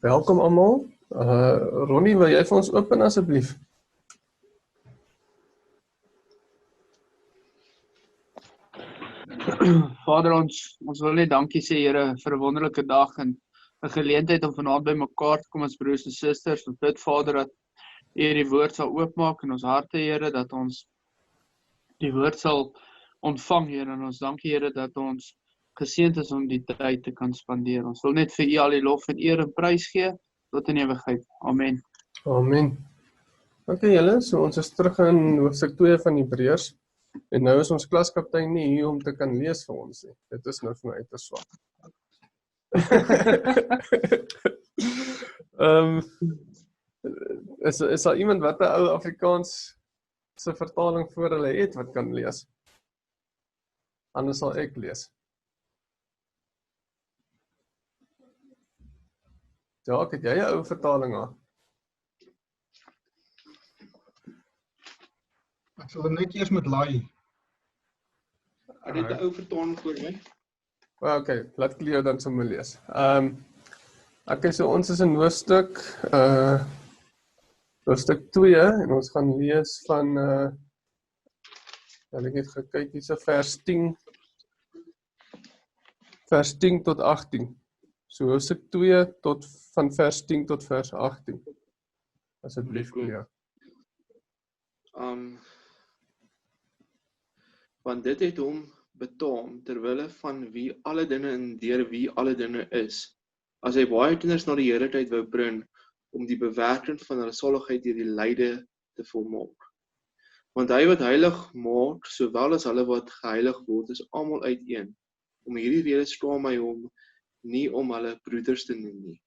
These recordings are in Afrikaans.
Welkom almal. Ronnie, wil jy vir ons open asseblief? Vader, ons wil net dankie sê, Here, vir 'n wonderlike dag en 'n geleentheid om vanaand by mekaar te kom as broers en susters. Ons bid, Vader, dat U die woord sal oopmaak in ons harte, Here, dat ons die woord sal ontvang, Here, en ons dankie, Here, dat ons geseënd is om die tyd te kan spandeer. Ons wil net vir U al die lof en eer en prys gee tot in ewigheid. Amen. Amen. Okay, julle, so ons is terug in hoofstuk 2 van Hebreërs. En nou is ons klaskaptein nie hier om te kan lees vir ons nie. Dit is nou vir my uiters swak. Is daar iemand wat 'n ou Afrikaans se vertaling voor hulle het wat kan lees? Anders sal ek lees. Ja, ek het jy 'n ou vertaling aan? Ek sal net eers met laai. Ek het 'n ou vertaling voor my. Okay, laat ek jou dan sommer lees. Okay, so ons is in hoofstuk 2 en ons gaan lees van ek het gekyk hierso vers 10 tot 18. So hoofstuk 2 van vers 10 tot vers 18. Asseblief, ja. Want dit het hom betaam terwille van wie alle dinge en deur wie alle dinge is, as hy baie kinders na die heerlikheid wou bring, om die bewerking van hulle saligheid deur die lyde te volmaak. Want hy wat heilig maak, sowel as hulle wat geheilig word, is almal uiteen. Om hierdie rede skaam hy hom nie om hulle broeders te noem nie.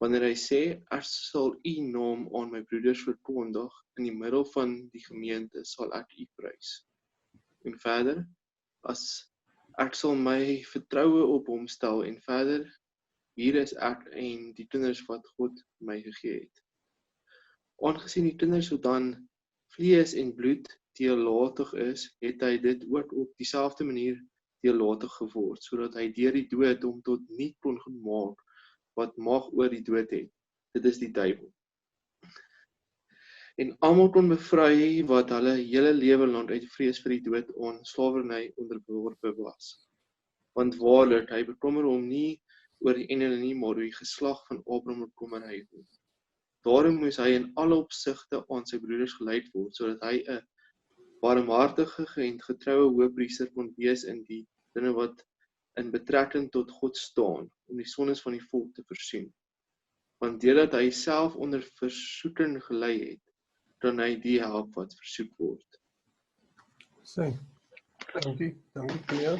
Wanneer hy sê, ek sal u naam aan my broeders verkondig, in die middel van die gemeente sal ek u prys. En verder, as ek sal my vertroue op hom stel, en verder, hier is ek en die kinders wat God my gegee het. Aangesien die kinders sodan vlees en bloed deurlatig is, het hy dit ook op dieselfde manier deurlatig geword, sodat hy deur die dood hom tot niet kon maak, wat mag oor die dood het. Dit is die duiwel. En almal kon bevry wat hulle hele lewe lang uit vrees vir die dood aan slawerny onderworpe was. Want waarlik, hy bekommer hom nie oor die engele nie, maar oor die geslag van Abraham bekommer hy hom. Daarom moes hy in alle opsigte aan sy broeders geleid word, sodat hy 'n barmhartige en getroue hoëpriester kon wees in die dinge wat in betrekking tot God staan, om die sondes van die volk te versoen. Want deurdat hy self onder versoeking gelei het, kan hy die help wat versoek word. Sê, dankie Cleo.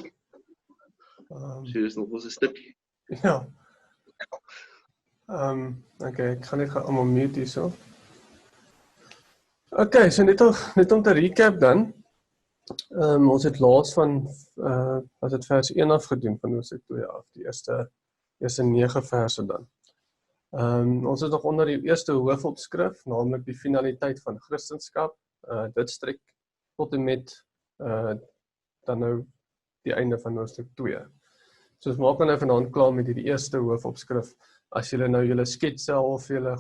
So dis nog ons 'n stukkie. Ja. Okay, ek gaan net almal mute hierso. Okay, so net om te recap dan. Ons het laas van as dit vers 1 af gedoen van hoofstuk 2 af, die eerste 9 verse dan. Ons is nog onder die eerste hoofopskrif, naamlik die finaliteit van Christendom. Dit strek tot en met dan nou die einde van hoofstuk 2. So ons maak nou vanaand klaar met die eerste hoofopskrif. As julle nou julle sketse of julle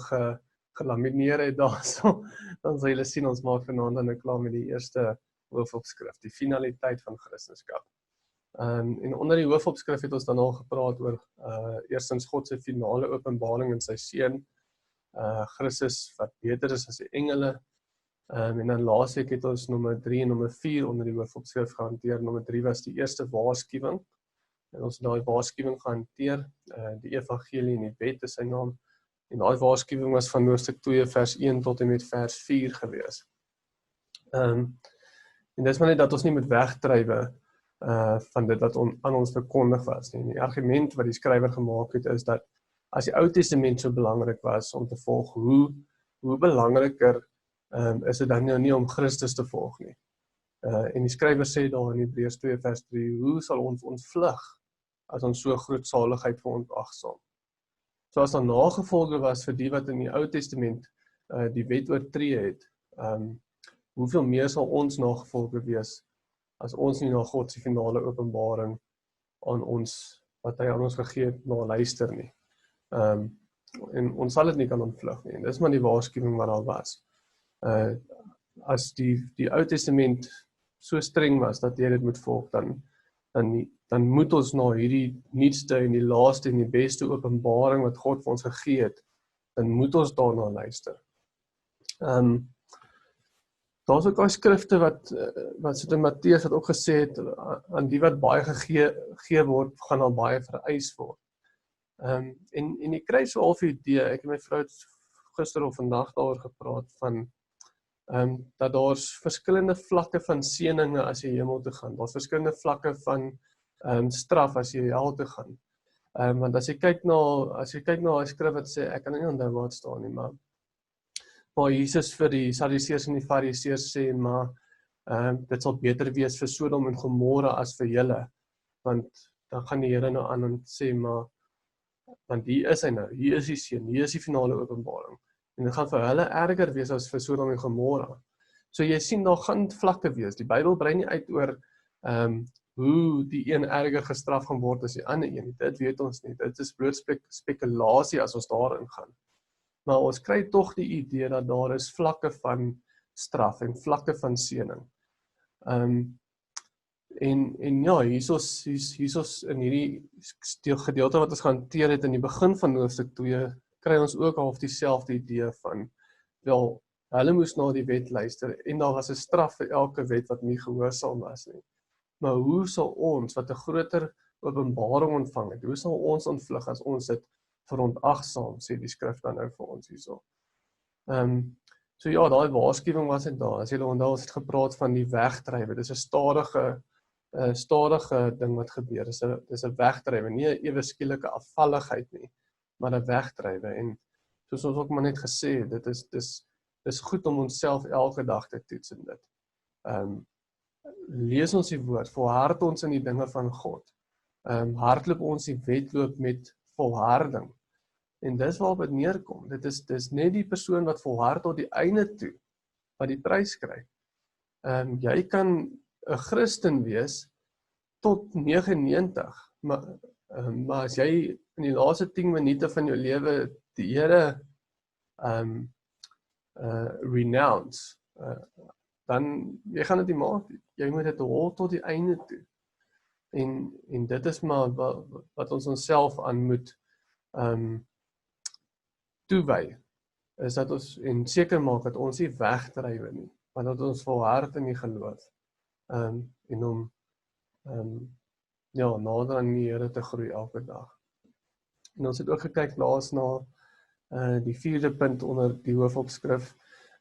gelamineer het daarso, dan sal julle sien ons maak vanaand nou klaar met die eerste hoofopskrif, die finaliteit van Christendom. En onder die hoofopskrif het ons dan al gepraat oor eerstens God se finale openbaring in sy seun, Christus wat beter is as die engele, en dan laasweek het ons nommer 3 en nommer 4 onder die hoofopskrif gehanteer. Nommer 3 was die eerste waarskuwing, en ons het daai waarskuwing gehanteer, die evangelie en die wet is sy naam, en daai waarskuwing was van hoofstuk 2 vers 1 tot en met vers 4 gewees. En dis maar net dat ons nie moet wegdrywe van dit wat aan ons verkondig was nie. Die argument wat die skrywer gemaak het is dat as die Ou Testament so belangrik was om te volg, hoe belangriker is dit dan nou nie om Christus te volg nie. En die skrywer sê daar in Hebreërs 2 vers 3, hoe sal ons ontvlug as ons so groot saligheid verontagsaam? So as daar nagevolge was vir die wat in die Ou Testament die wet oortree het, hoeveel meer sal ons nagevolge wees as ons nie na God se finale openbaring aan ons, wat hy aan ons gegee het, na luister nie. en ons sal dit nie kan ontvlug nie. En dis maar die waarskuwing wat daar was. As die Ou Testament so streng was dat jy dit moet volg, dan moet ons na hierdie nuutste en die laaste en die beste openbaring wat God vir ons gegee het, dan moet ons daarna luister. Daar is ook al skrifte wat sit in Matteus wat ook gesê het, aan die wat baie gegee word, gaan al baie vereis word. En jy kry so half 'n idee, ek en my vrou het gister of vandag daaroor gepraat van, dat daar's verskillende vlakke van seëninge as jy hemel toe gaan. Daar's verskillende vlakke van straf as jy hel toe gaan. Want as jy kyk na 'n skrif wat sê, ek kan nie onthou waar dit staan nie, maar Jesus vir die Sadduseërs en die Fariseërs sê, maar dit sal beter wees vir Sodom en Gomorra as vir julle, want dan gaan die Here nou aan en sê, maar want hier is hy nou, hier is die seën, hier is die finale openbaring, en dit gaan vir hulle erger wees as vir Sodom en Gomorra. So jy sien, daar gaan vlakke wees. Die Bybel brei nie uit oor hoe die een erger gestraf gaan word as die ander een. Dit weet ons nie. Dit is bloot spekulasie as ons daarin gaan. Maar ons kry tog die idee dat daar is vlakke van straf en vlakke van seëning. En ja, hiersos in hierdie gedeelte wat ons gehanteer het in die begin van hoofstuk 2, kry ons ook half dieselfde idee van, wel, hulle moes na die wet luister, en daar was 'n straf vir elke wet wat nie gehoorsaam was nie. Maar hoe sal ons, wat 'n groter openbaring ontvang het, hoe sal ons ontvlug as ons dit verontagsaam, sê die skrif dan nou vir ons hierso. So ja, daai waarskuwing was dit daar. As julle onthou, ons het gepraat van die wegdrywe. Dis 'n stadige ding wat gebeur. Dis 'n wegdrywe, nie 'n ewe skielike afvalligheid nie, maar 'n wegdrywe. En soos ons ook maar net gesê het, dis goed om onsself elke dag te toets in dit. Lees ons die woord, volhard ons in die dinge van God. Hardloop ons die wedloop met volharding. En dis waarop dit neerkom. Dis net die persoon wat volhard tot die einde toe, wat die prys kry. Jy kan 'n Christen wees tot 99, maar as jy in die laaste 10 minute van jou lewe die Here renounce, dan jy gaan dit nie maak. Jy moet dit hol tot die einde toe. En dit is maar wat ons onsself aan moet toewy, is dat ons en seker maak dat ons nie wegdrywe nie, maar dat ons volhard in die geloof en om nader aan die Here te groei elke dag. En ons het ook gekyk laas na die 4de punt onder die hoofopskrif,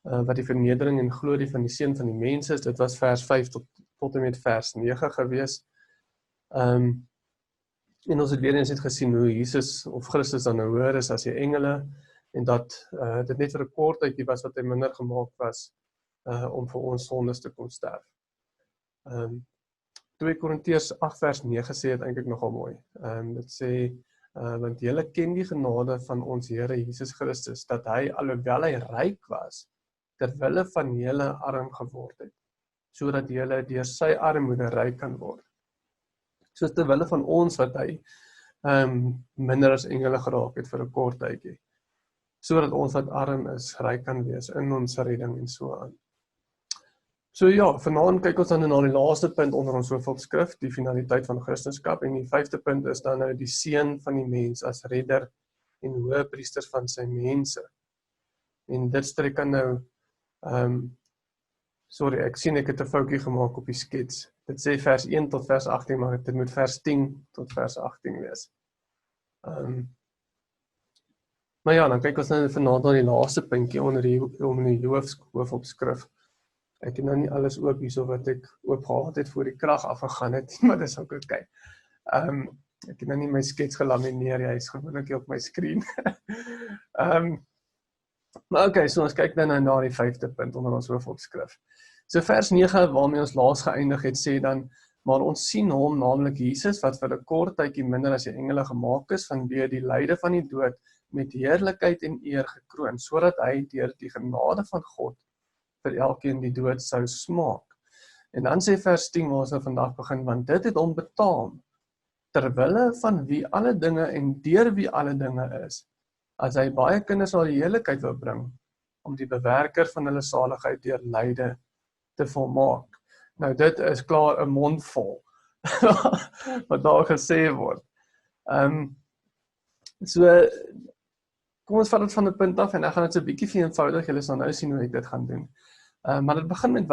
wat die vernedering en glorie van die Seun van die mens is. Dit was vers 5 tot en met vers 9 gewees. En ons het weer eens net gesien hoe Jesus of Christus dan nou hoër is as die engele, en dat dit net vir 'n kort tydjie was wat hy minder gemaak was om vir ons sondes te kom sterf. 2 Korintiërs 8 vers 9 sê dit eintlik nogal mooi. Dit sê, want julle ken die genade van ons Here Jesus Christus, dat hy, alhoewel hy ryk was, terwille van julle arm geword het, sodat julle deur sy armoede ryk kan word. So terwille van ons wat hy minder as engele geraak het vir 'n kort tydjie, sodat ons wat arm is, ryk kan wees in ons redding en so aan. So ja, vanaand kyk ons dan na die laaste punt onder ons hoofopskrif, die finaliteit van Christendom, en die 5de punt is dan nou die seën van die mens as redder en hoëpriester van sy mense. En dit strek aan nou, ek sien ek het 'n foutjie gemaak op die skets. Dit sê vers 1 tot vers 18, maar dit moet vers 10 tot vers 18 wees. Maar ja, dan kyk ons nou vanaand na die laaste puntjie onder die hoofopskrif. Ek het nou nie alles oop hierso wat ek oop gehad het voor die krag afgegaan het, maar dis ook oké. Ek het nou nie my skets gelamineer, hy is gewoonlik op my skerm. Maar oké, so ons kyk nou na die 5de punt onder ons hoofopskrif. So vers 9 waarmee ons laas geëindig het, sê dan, maar ons sien hom, naamlik Jesus, wat vir 'n kort tydjie minder as die engele gemaak is, vanweë die lyde van die dood, met heerlikheid en eer gekroon, sodat hy deur die genade van God vir elkeen die dood sou smaak. En dan sê vers 10 waar ons nou vandag begin, want dit het hom betaam, terwille van wie alle dinge en deur wie alle dinge is, as hy baie kinders na die heerlikheid wou bring, om die bewerker van hulle saligheid deur lyde te volmaak. Nou dit is klaar 'n mond vol, wat daar gesê word. So, kom ons vat dit van 'n punt af, en ek gaan dit so 'n bietjie eenvoudig, julle sal nou sien hoe ek dit gaan doen. Maar dit begin met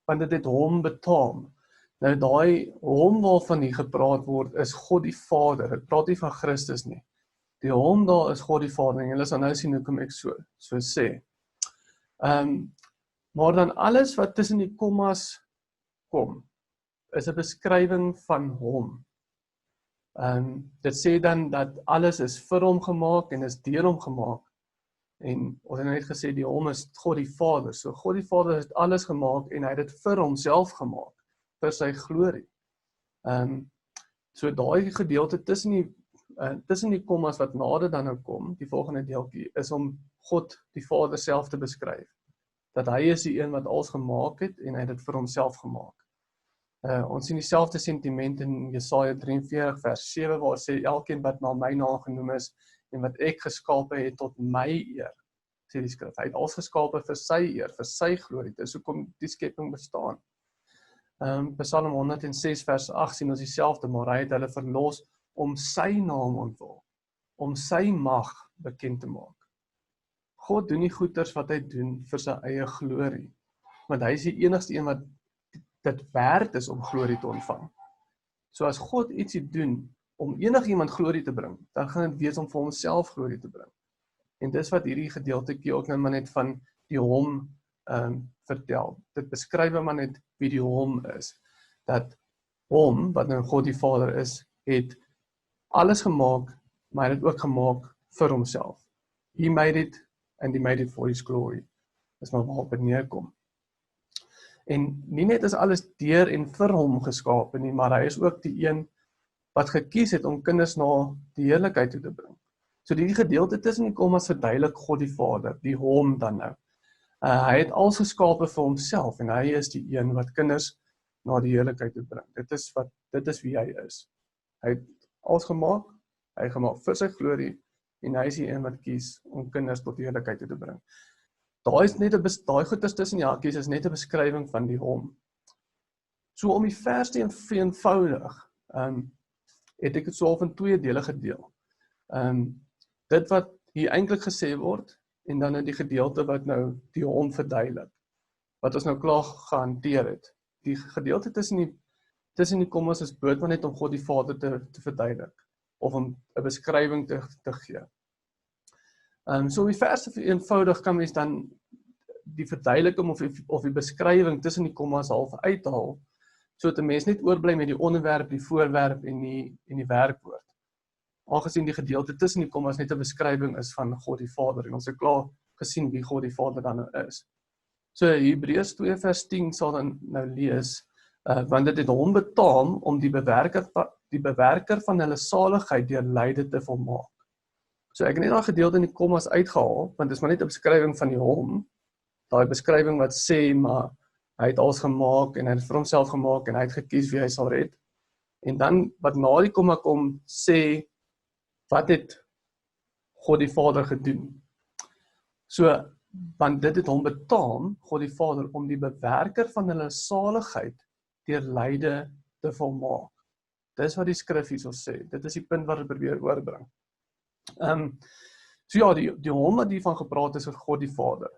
want dit het hom betaam. Nou daai hom waarvan hier gepraat word, is God die Vader. Dit praat nie van Christus nie. Die hom daar is God die Vader, en julle sal nou sien hoekom ek so sê. Maar dan alles wat tussen die kommas kom, is 'n beskrywing van hom. Dit sê dan dat alles is vir hom gemaak en is deur hom gemaak. En ons het net gesê die hom is God die Vader. So God die Vader het alles gemaak en hy het dit vir homself gemaak, vir sy glorie. So daai gedeelte tussen die kommas wat nader dan nou kom, die volgende deeltjie, is om God die Vader self te beskryf. Dat hy is die een wat alles gemaak het en hy het dit vir homself gemaak. Ons sien dieselfde sentiment in Jesaja 43 vers 7 waar sê elkeen wat na my naam genoem is en wat ek geskape het tot my eer, sê die skrif. Hy het alles geskape vir sy eer, vir sy glorie. Dis hoekom die skepping bestaan. Psalm 106 vers 8 sien ons dieselfde, maar hy het hulle verlos om sy naam ontwil, om sy mag bekend te maak. God doen nie goeders wat hy doen vir sy eie glorie, want hy is die enigste een wat dit werd is om glorie te ontvang. So as God ietsie doen om enigiemand glorie te bring, dan gaan dit wees om vir homself glorie te bring. En dis wat hierdie gedeeltetjie ook nou maar net van die hom vertel. Dit beskryf maar net wie die hom is. Dat hom, wat nou God die Vader is, het alles gemaak, maar hy het ook gemaak vir homself. He made it and he made it for his glory. Dis maar waarop dit neerkom. En nie net is alles deur en vir hom geskape nie, maar hy is ook die een wat gekies het om kinders na die heerlikheid toe te bring. So die gedeelte tussen die kommas verduidelik God die Vader, die hom dan nou. Hy het alles geskape vir homself en hy is die een wat kinders na die heerlikheid toe bring. Dit is wie hy is. Hy het alles gemaak, hy het gemaak vir sy glorie en hy is die een wat kies om kinders tot die heerlikheid toe te bring. Daai goeders tussen die hakies is net 'n beskrywing van die hom. So om die vers te vereenvoudig, het ek dit so half in 2 dele gedeel. Dit wat hier eintlik gesê word, en dan in die gedeelte wat nou die hom verduidelik, wat ons nou klaar gehanteer het. Die gedeelte tussen die kommas is bloot maar net om God die Vader te verduidelik, of om 'n beskrywing te gee. So om die vers te vereenvoudig kan mens dan die verduideliking of die beskrywing tussen die kommas half uithaal, so dat 'n mens net oorbly met die onderwerp, die voorwerp en die werkwoord. Aangesien die gedeelte tussen die kommas net 'n beskrywing is van God die Vader, en ons het klaar gesien wie God die Vader dan nou is. So Hebreërs 2 vers 10 sal dan nou lees, want dit het hom betaam om die bewerker van hulle saligheid deur lyde te volmaak. So ek het net daai gedeelte in die kommas uitgehaal, want dit is maar net 'n beskrywing van die hom, daai beskrywing wat sê, maar hy het alles gemaak, en hy het vir homself gemaak, en hy het gekies wie hy sal red. En dan, wat na die komma kom, sê, wat het God die Vader gedoen? So, want dit het hom betaam, God die Vader, om die bewerker van hulle saligheid deur lyde te volmaak. Dis wat die skrif hierso sê. Dit is die punt wat dit probeer oorbring. So ja, die hom wat hiervan gepraat is God die Vader.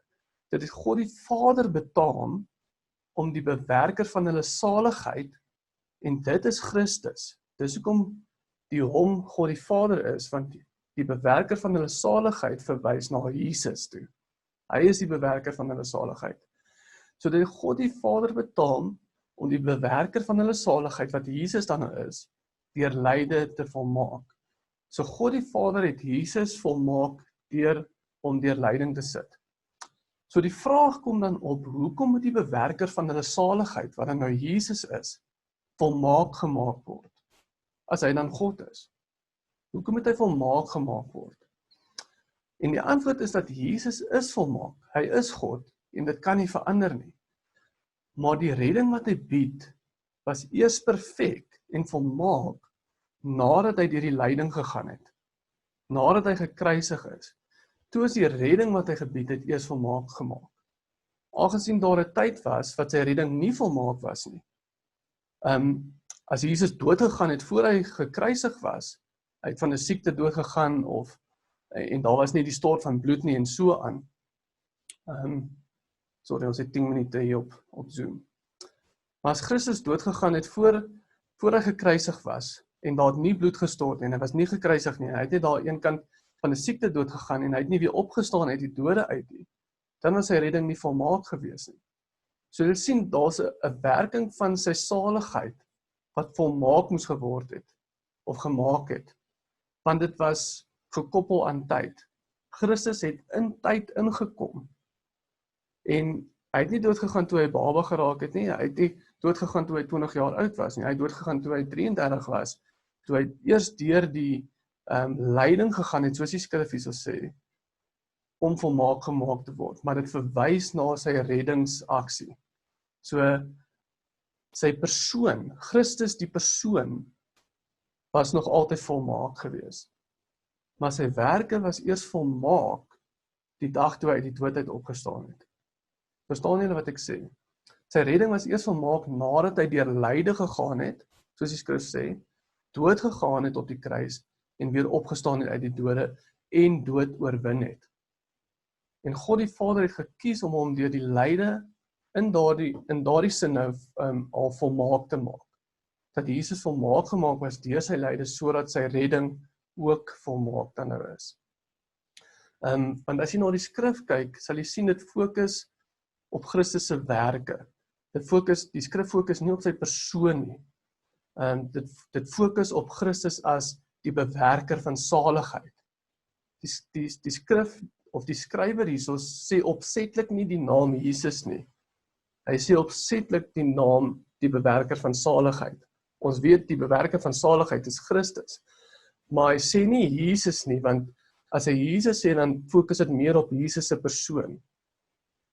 Dit het God die Vader betaam om die bewerker van hulle saligheid, en dit is Christus. Dis hoekom die hom God die Vader is, want die bewerker van hulle saligheid verwys na Jesus toe. Hy is die bewerker van hulle saligheid. So dit God die Vader betaam om die bewerker van hulle saligheid, wat Jesus dan is, deur lyde te volmaak. So God die Vader het Jesus volmaak om deur lyding te sit. So die vraag kom dan op, hoekom moet die bewerker van hulle saligheid, wat dan nou Jesus is, volmaak gemaak word, as hy dan God is? Hoekom moet hy volmaak gemaak word? En die antwoord is dat Jesus is volmaak, hy is God, en dit kan nie verander nie. Maar die redding wat hy bied, was eers perfek en volmaak, nadat hy deur die lyding gegaan het. nadat hy gekruisig is, toe is die redding wat hy gebied het eers volmaak gemaak. Aangesien daar 'n tyd was wat sy redding nie volmaak was nie. As Jesus doodgegaan het voor hy gekruisig was, hy het van 'n siekte doodgegaan en daar was nie die stort van bloed nie en so aan. Sorry, ons het 10 minute hier op Zoom. Maar as Christus doodgegaan het voor hy gekruisig was, en daar het nie bloed gestort en hy was nie gekruisig nie, hy het net daar een kant van 'n siekte doodgegaan en hy het nie weer opgestaan uit die dode uit nie, dan was sy redding nie volmaak gewees nie. So jy sien, daar's 'n werking van sy saligheid wat volmaak moes geword het, of gemaak het, want dit was gekoppel aan tyd. Christus het in tyd ingekom, en hy het nie doodgegaan toe hy baba geraak het nie, hy het nie doodgegaan toe hy 20 jaar oud was nie, hy het doodgegaan toe hy 33 was, toe hy eers deur die lyding gegaan het, soos die skrif hierso sê, om volmaak gemaak te word, maar dit verwys na sy reddingsaksie. So, sy persoon, Christus die persoon, was nog altyd volmaak gewees. Maar sy werke was eers volmaak die dag toe hy uit die dood uit opgestaan het. Verstaan julle wat ek sê? Sy redding was eers volmaak nadat hy deur lyde gegaan het, soos die skrif sê, dood gegaan het op die kruis en weer opgestaan het uit die dode en dood oorwin het. En God die Vader het gekies om hom deur die lyde in daardie sinne al volmaak te maak. Dat Jesus volmaak gemaak was deur sy lyde sodat sy redding ook volmaak dan nou is. Want as jy na die skrif kyk, sal jy sien dit fokus op Christus se werke. Die skrif fokus nie op sy persoon nie. Dit fokus op Christus as die bewerker van saligheid. Die skrif of die skrywer hierso sê opsetlik nie die naam Jesus nie. Hy sê opsetlik die naam die bewerker van saligheid. Ons weet die bewerker van saligheid is Christus. Maar hy sê nie Jesus nie, want as hy Jesus sê, dan fokus dit meer op Jesus se persoon.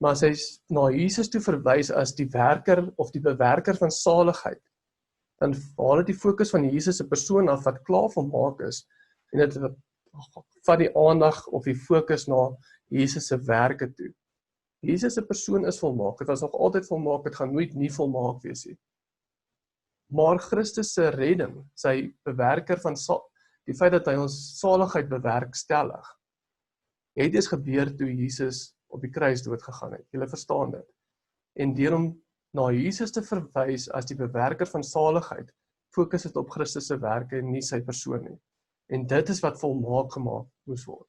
Maar as hy na Jesus toe verwys as die werker of die bewerker van saligheid, dan haal dit die fokus van Jesus se persoon af wat klaar volmaak is, en dit vat die aandag of die fokus na Jesus se werke toe. Jesus se persoon is volmaak, dit was nog altyd volmaak, dit gaan nooit nie volmaak wees nie. Maar Christus se redding, sy bewerker van die feit dat hy ons saligheid bewerkstellig, het eers gebeur toe Jesus op die kruis doodgegaan het. Julle verstaan dit. En deur om na Jesus te verwys as die bewerker van saligheid, fokus dit op Christus se werke en nie sy persoon nie. En dit is wat volmaak gemaak moes word.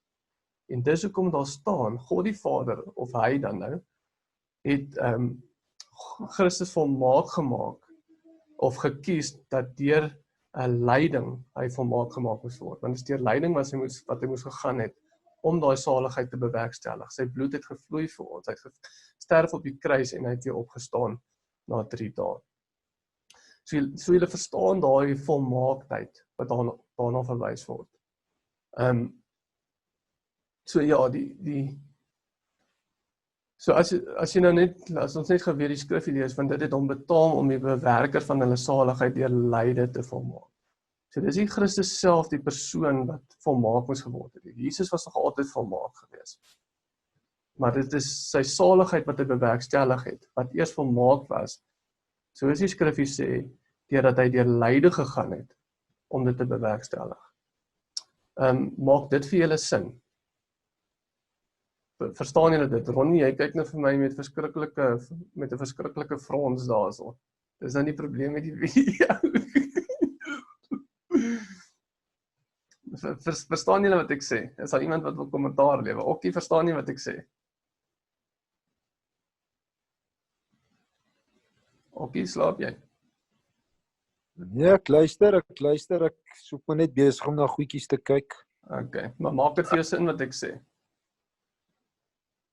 En dis hoekom daar staan, God die Vader, of hy dan nou, het Christus volmaak gemaak, of gekies dat deur 'n lyding hy volmaak gemaak moes word. Want deur lyding wat hy moes gegaan het, om daai saligheid te bewerkstellig. Sy bloed het gevloei vir ons, hy het gesterf op die kruis en hy het weer opgestaan na 3 dae. So julle verstaan daai volmaaktheid wat daarna verwys word. So ja, so as jy nou net, as ons net geweer die skrif lees, want dit het hom betaam om die bewerker van hulle saligheid deur lyde te volmaak. So dis nie Christus self die persoon wat volmaak moes geword het. Jesus was nog altyd volmaak gewees. Maar dit is sy saligheid wat hy bewerkstellig het, wat eers volmaak was, soos die skrif sê, deurdat hy deur lyde gegaan het, om dit te bewerkstellig. Maak dit vir julle sin? Verstaan julle dit? Ronnie, jy kyk nou vir my met 'n verskriklike frons daarso. Dis nou nie probleem met die video. Verstaan julle wat ek sê? Is daar iemand wat wil kommentaar lewe? Okkie, verstaan jy wat ek sê? Okkie, slaap jy? Nee, ek luister, ek soek maar net besig om na goedjies te kyk. Okay, maar maak dit vir jou sin wat ek sê?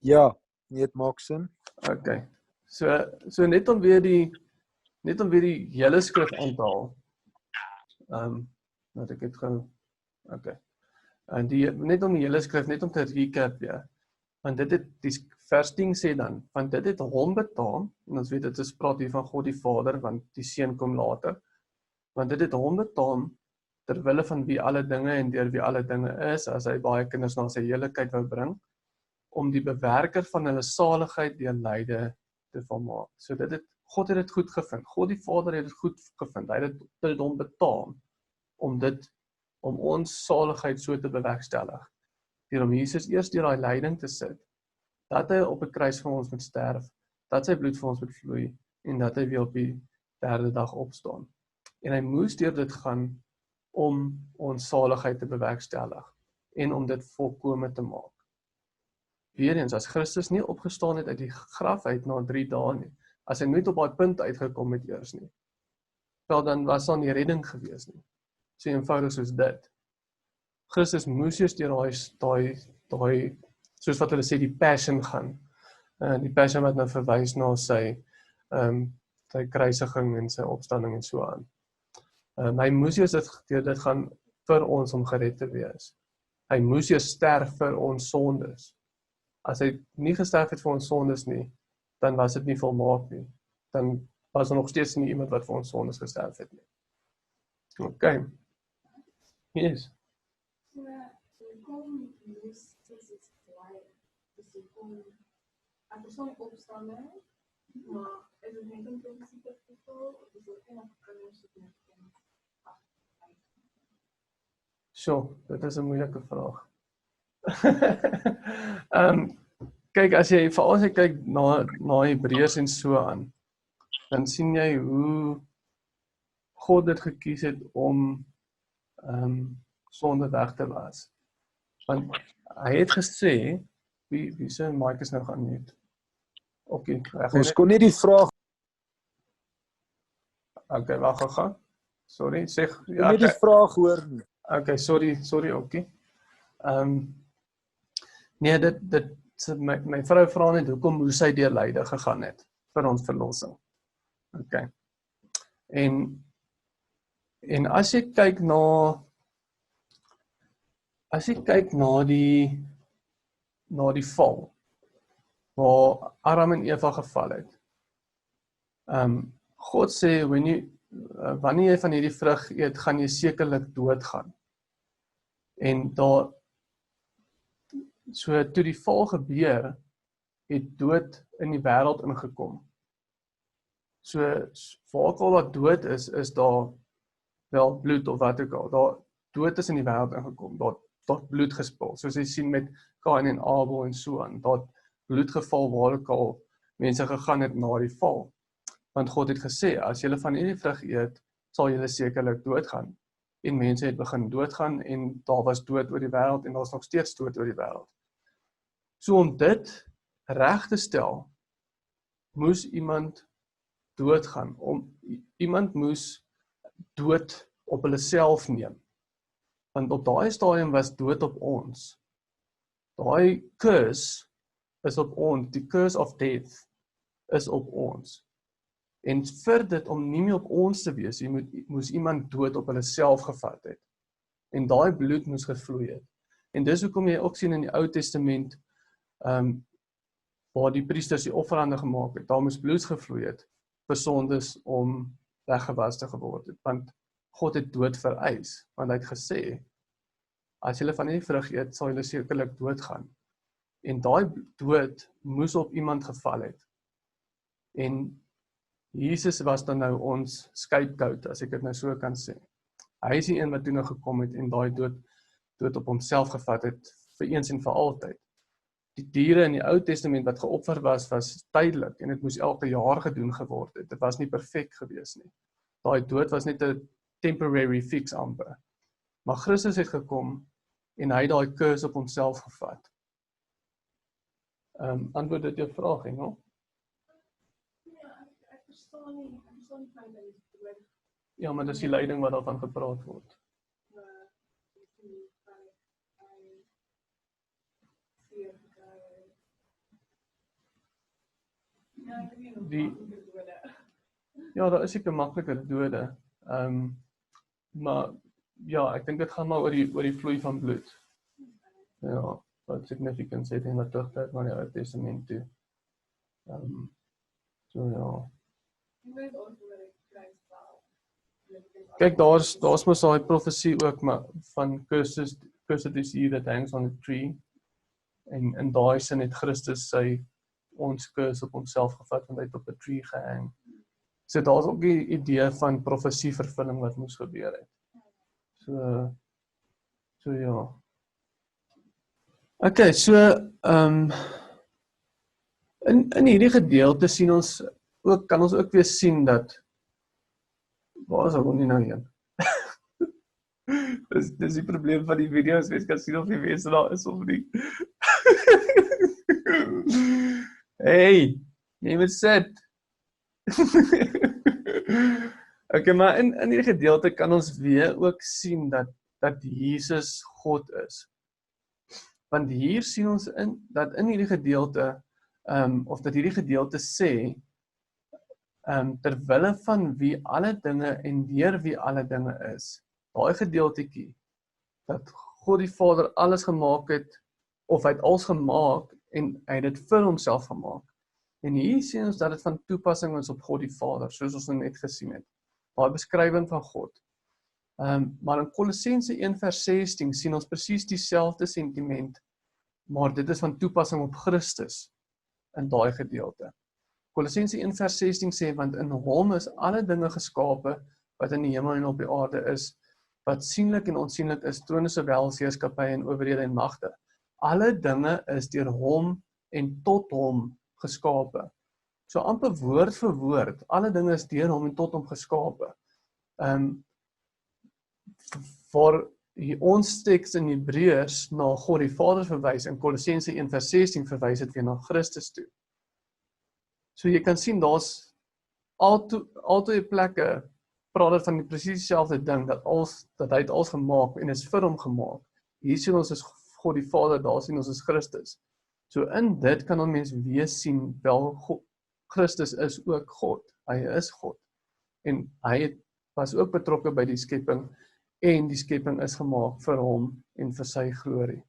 Ja, nee, dit maak sin. Okay, so net om weer die hele skrif aan te haal. Laat ek dit gou, okay. En net om die hele skrif, net om te recap, ja. Want dit het, die vers 10 sê dan, want dit het hom betaam, en ons weet dit is praat hier van God die Vader, want die Seun kom later, want dit het hom betaam ter wille van wie alle dinge en deur wie alle dinge is, as hy baie kinders na sy heiligheid wou bring, om die bewerker van hulle saligheid deur lyde te volmaak. So God het dit goed gevind. God die Vader het dit goed gevind. Hy het dit hom betaam om ons saligheid so te bewerkstellig. Deur om Jesus eers deur daai lyding te sit, dat hy op 'n kruis vir ons moet sterf, dat sy bloed vir ons moet vloei en dat hy weer op die 3de dag opstaan. En hy moes deur dit gaan om ons saligheid te bewerkstellig en om dit volkome te maak. Weereens, as Christus nie opgestaan het uit die graf uit na 3 dae nie, as hy nooit op daai punt uitgekom het eers nie, wel dan was daar nie redding gewees nie. So eenvoudig soos dit. Christus moes eers deur daai soos wat hulle sê die passion gaan. Die passion wat nou verwys na sy kruisiging en sy opstanding en so aan. Hy moes eers dit gaan vir ons om gered te wees. Hy moes eers sterf vir ons sondes. As hy nie gesterf het vir ons sondes nie, dan was dit nie volmaak nie. Dan was daar nog steeds nie iemand wat vir ons sondes gesterf het nie. Okay. Yes. Ek verstaan die opstanding, maar is dit net om prinsipie te volg, of is dit geen kinders wat net So, dit is 'n moeilike vraag. Kyk, veral as jy kyk na Hebreërs en so aan, dan sien jy hoe God dit gekies het om sonde weg te was. Want hy het gesê, wie se mic is nou geunmute? Okay, Ons kon nie die vraag Okay, wag gaan. Sorry, sê kon nie die vraag hoor nie. Okay, sorry, okay. Nee, my vrou vra net hoekom moes hy deur lyde gegaan het vir ons verlossing. Okay. En as jy kyk na die val, waar Adam en Eva geval het. God sê, wanneer jy van hierdie vrug eet, gaan jy sekerlik doodgaan. En toe die val gebeur, het dood in die wêreld ingekom. So, waar al wat dood is daar wel bloed of wat ook al. Dood is in die wêreld ingekom, daar bloed gespil. Soos jy sien met Kain en Abel en so aan, daar bloed geval waar ook al mense gegaan het na die val. Want God het gesê, as julle van hierdie vrug eet, sal julle sekerlik doodgaan. En mense het begin doodgaan en daar was dood oor die wêreld en daar's nog steeds dood oor die wêreld. So om dit reg te stel, moes iemand doodgaan. Iemand moes dood op hulle self neem. Want op daai stadium was dood op ons. Daai curse is op ons, die curse of death is op ons. En vir dit om nie meer op ons te wees, moes iemand dood op hulle self gevat het. En daai bloed moes gevloei het. En dis hoekom jy ook sien in die Ou Testament, waar die priesters die offerande gemaak het, daar moes bloed gevloei het, vir sondes om weggewas te geword het. Want God het dood vereis, want hy het gesê, as julle van hierdie vrug eet, sal julle sekerlik doodgaan. En daai dood moes op iemand geval het. En Jesus was dan nou ons scapegoat, as ek dit nou so kan sê. Hy is die een wat toe nou gekom het en daai dood op homself gevat het, vir eens en vir altyd. Die diere in die Ou Testament wat geoffer was tydelik, en dit moes elke jaar gedoen geword het. Dit was nie perfek gewees nie. Daai dood was net 'n temporary fix amper. Maar Christus het gekom, en hy het daai curse op homself gevat. Antwoord dit jou vraag, Engel? Ek verstaan nie feit dat dit dood. Ja, maar dis die lyding wat daarvan gepraat word. Ja, daar is seker makliker dode. Maar ja, ek dink dit gaan maar oor die vloei van bloed. Ja, wat significance het en wat terugtrek na die Ou Testament toe. So ja. Kyk, daar's mos daai profesie ook maar van cursed is he that hangs on a tree. En in daai sin het Christus ons curse op homself gevat want hy het op 'n tree gehang. So daar's ook die idee van profesievervulling wat moes gebeur het. So ja. Okay, so in hierdie gedeelte kan ons ook weer sien dat waar is ek nie nou heen? Dis die probleem van die video's, mens kan sien of die mense daar is of nie. Hey, jy moet sit. Okay, maar in hierdie gedeelte kan ons weer ook sien dat Jesus God is. Want hier sien ons dat in hierdie gedeelte, of dat hierdie gedeelte sê, terwille van wie alle dinge en deur wie alle dinge is, daai gedeeltetjie, dat God die Vader alles gemaak het, of hy het alles gemaak, en hy het dit vir homself gemaak. En hier sien ons dat dit van toepassing is op God die Vader, soos ons net gesien het. Daai beskrywing van God. Maar in Kolossense 1:16 sien ons presies dieselfde sentiment, maar dit is van toepassing op Christus in daai gedeelte. Kolossense 1:16 sê, want in hom is alle dinge geskape, wat in die hemel en op die aarde is, wat sienlik en onsienlik is, trone sowel as heerskappye en owerhede en magte. Alle dinge is deur hom en tot hom geskape. So amper woord vir woord, alle dinge is deur hom en tot hom geskape. Waar ons teks in Hebreërs na God die Vader verwys, en Kolossense 1:16 verwys dit weer na Christus toe. So jy kan sien, daar's altyd plekke, praat dit van die presies dieselfde ding, dat hy het alles gemaak en is vir hom gemaak. Hier sien ons is God die Vader, daar sien ons is Christus. So in dit kan ons mens weer sien, wel Christus is ook God, hy is God. En hy was ook betrokke by die skepping, en die skepping is gemaak vir hom en vir sy glorie.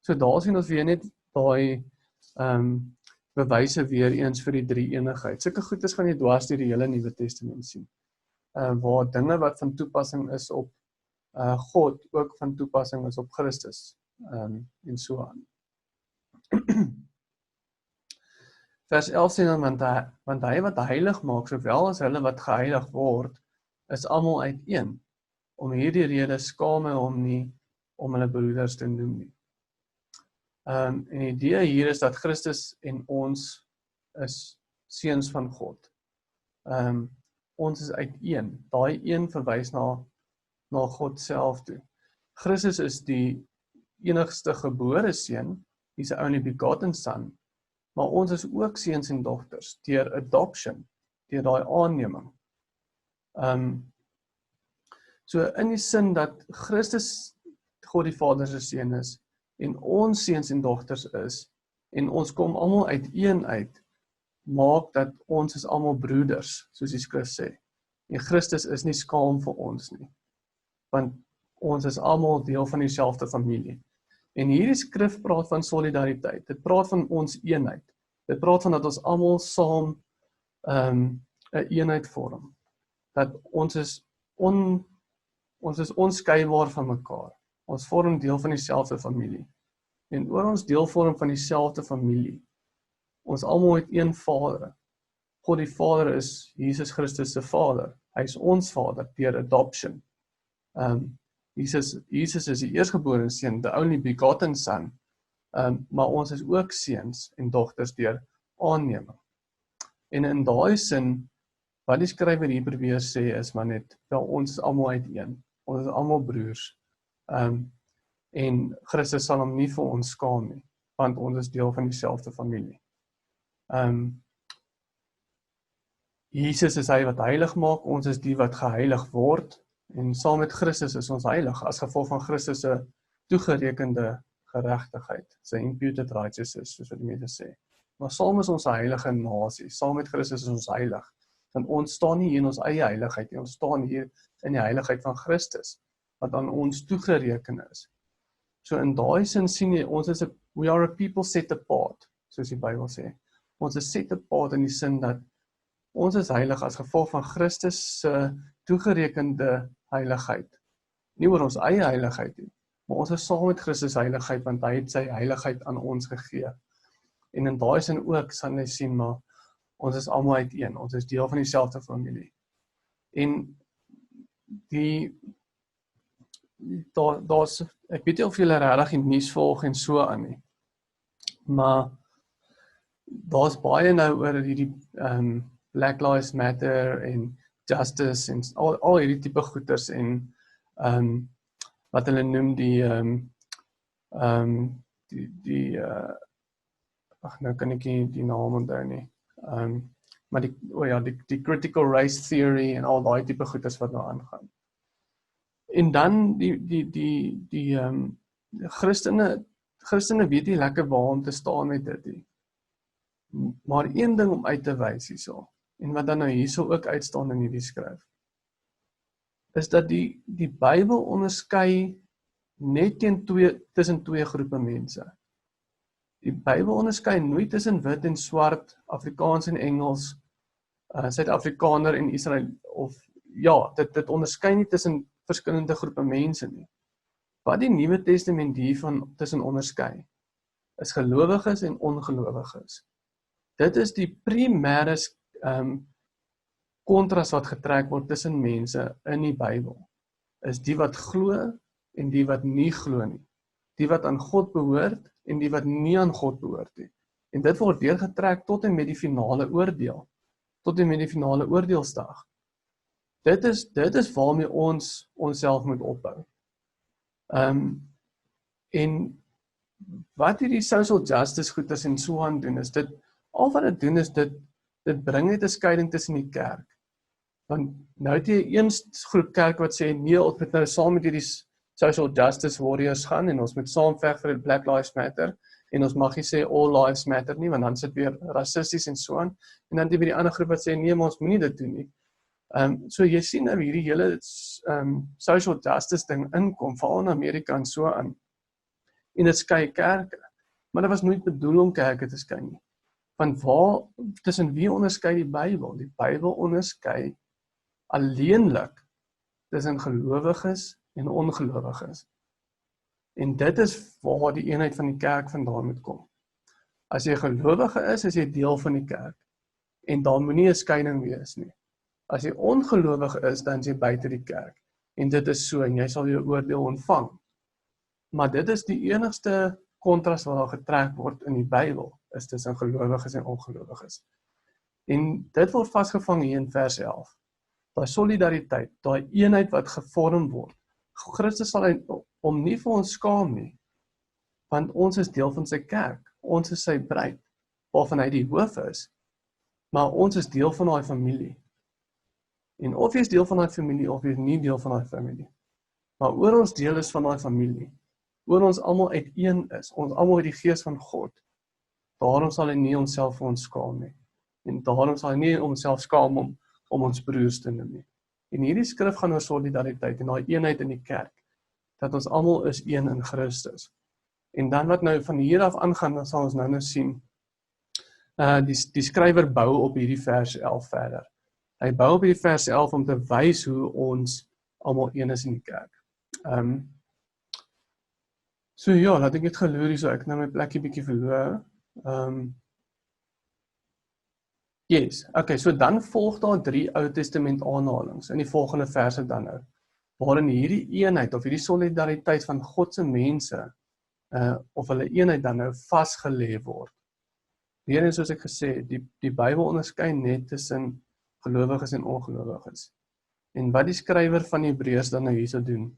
So daar sien ons weer net daai bewyse weer eens vir die drie eenigheid. Sulke goedes gaan jy dwars deur die hele Nuwe Testament sien. Waar dinge wat van toepassing is op God, ook van toepassing is op Christus, en so aan. Vers 11 sê dan, want hy wat heilig maak, sowel as hulle wat geheilig word, is almal uiteen. Om hierdie rede skaam hy hom nie, om hulle broeders te noem nie. En die idee hier is dat Christus en ons is seuns van God. Ons is uiteen. Daai een verwys na God self toe. Christus is die enigste gebore seun, he's the only begotten son, maar ons is ook seuns en dogters, deur adoption, deur daai aanneming. So in die sin dat Christus God die Vader se seun is, en ons seuns en dogters is, en ons kom almal uiteen uit, maak dat ons is almal broeders, soos die skrif sê. En Christus is nie skaam vir ons nie, want ons is almal deel van dieselfde familie. En hierdie skrif praat van solidariteit, dit praat van ons eenheid, dit praat van dat ons almal saam 'n eenheid vorm, dat ons is onskeibaar van mekaar, ons vorm deel van dieselfde familie, en oor ons deel vorm van dieselfde familie, ons almal het een Vader. God die Vader is Jesus Christus se Vader, hy is ons Vader, deur adoption. Jesus is die eerstgebore seun, the only begotten son, maar ons is ook seuns en dogters deur aanneming. En in daai sin, wat die skrywer hier probeer sê is maar net, wel ons is almal uiteen, ons is almal broers, en Christus sal hom nie vir ons skaam nie, want ons is deel van dieselfde familie. Jesus is hy wat heilig maak, ons is die wat geheilig word, en saam met Christus is ons heilig, as gevolg van Christus se toegerekende geregtigheid, sy imputed righteousness, soos wat die mense sê. Maar saam is ons 'n heilige nasie, saam met Christus is ons heilig, want ons staan nie hier in ons eie heiligheid nie, ons staan hier in die heiligheid van Christus, wat aan ons toegereken is. So in daai sin sien jy, we are a people set apart, soos die Bybel sê. Ons is set apart in die sin dat Ons is heilig as gevolg van Christus se toegerekende heiligheid. Nie oor ons eie heiligheid nie, maar ons is saam met Christus heiligheid, want hy het sy heiligheid aan ons gegee. En in daai sin ook sal jy sien, maar ons is almal uiteen, ons is deel van dieselfde familie. En ek weet nie of julle regtig die nuus volg en so aan nie, maar daar's baie nou oor hierdie Black Lives Matter en Justice en al hierdie tipe goeters en wat hulle noem nou kan ek nie die naam onthou nie. Maar die critical race theory en al daai tipe goeders wat nou aangaan. En dan die Christene weet nie lekker waar om te staan met dit nie. Maar een ding om uit te wys hierso, en wat dan nou hierso ook uitstaan in hierdie skrif, is dat die Bybel onderskei net tussen twee groepe mense. Die Bybel onderskei nooit tussen wit en swart, Afrikaans en Engels, Suid-Afrikaner en Israel, of ja, dit onderskei nie tussen verskillende groepe mense nie. Wat die Nuwe Testament hiervan tussen onderskei, is gelowiges en ongelowiges. Dit is die primêre kontras wat getrek word tussen mense in die Bybel, is die wat glo en die wat nie glo nie. Die wat aan God behoort en die wat nie aan God behoort nie. En dit word weer getrek tot en met die finale oordeel, tot en met die finale oordeelsdag. Dit is waarmee ons onsself moet opbou. En wat hierdie social justice goeders en so aan doen, is dit, al wat dit doen is, dit bring net 'n skeiding tussen die kerk. Want nou het jy een groep kerk wat sê, nee, ons moet nou saam met hierdie social justice warriors gaan, en ons moet saam veg vir die Black Lives Matter, en ons mag nie sê all lives matter nie, want dan sit weer rassisties en so aan, en dan het jy by die ander groep wat sê, nee, maar ons moet nie dit doen nie. So jy sien nou hierdie hele social justice ding inkom, veral in Amerika en so aan, en dit skei kerke, maar dit was nooit bedoel om kerke te skei nie. Want tussen wie onderskei die Bybel? Die Bybel onderskei alleenlik tussen gelowiges en ongelowiges. En dit is waar die eenheid van die kerk vandaan moet kom. As jy gelowige is jy deel van die kerk. En dan moet nie 'n skeiding wees nie. As jy ongelowig is, dan is jy buite die kerk. En dit is so, en jy sal jou oordeel ontvang. Maar dit is die enigste kontras wat daar getrek word in die Bybel, is tussen gelowiges en ongelowiges. En dit word vasgevang hier in vers 11. Daai solidariteit, daai eenheid wat gevorm word. Christus sal hom nie vir ons skaam nie, want ons is deel van sy kerk, ons is sy bruid, waarvan hy die hoof is, maar ons is deel van daai familie. En of jy is deel van daai familie, of jy is nie deel van daai familie, maar oor ons deel is van daai familie, oor ons almal uiteen is, ons almal uit die gees van God, daarom sal hy nie onsself vir ons skaam nie, en daarom sal hy nie onsself skaam om ons broers te noem nie. En hierdie skrif gaan oor solidariteit en daai eenheid in die kerk, dat ons almal is een in Christus. En dan wat nou van hier af aangaan, dan sal ons nou sien, die skrywer bou op hierdie vers 11 verder. Hy bou op hierdie vers 11 om te wys hoe ons almal een is in die kerk. So ja, laat ek net geloer hier so, ek nou my plekkie bietjie verloor. Yes, okay, so dan volg daar 3 Ou Testament aanhalings in die volgende verse dan nou, waarin hierdie eenheid of hierdie solidariteit van God se mense, of hulle eenheid dan nou vasgelê word. Weer eens soos ek gesê, die Bybel onderskei net tussen gelowiges en ongelowiges. En wat die skrywer van Hebreërs dan nou hierso doen,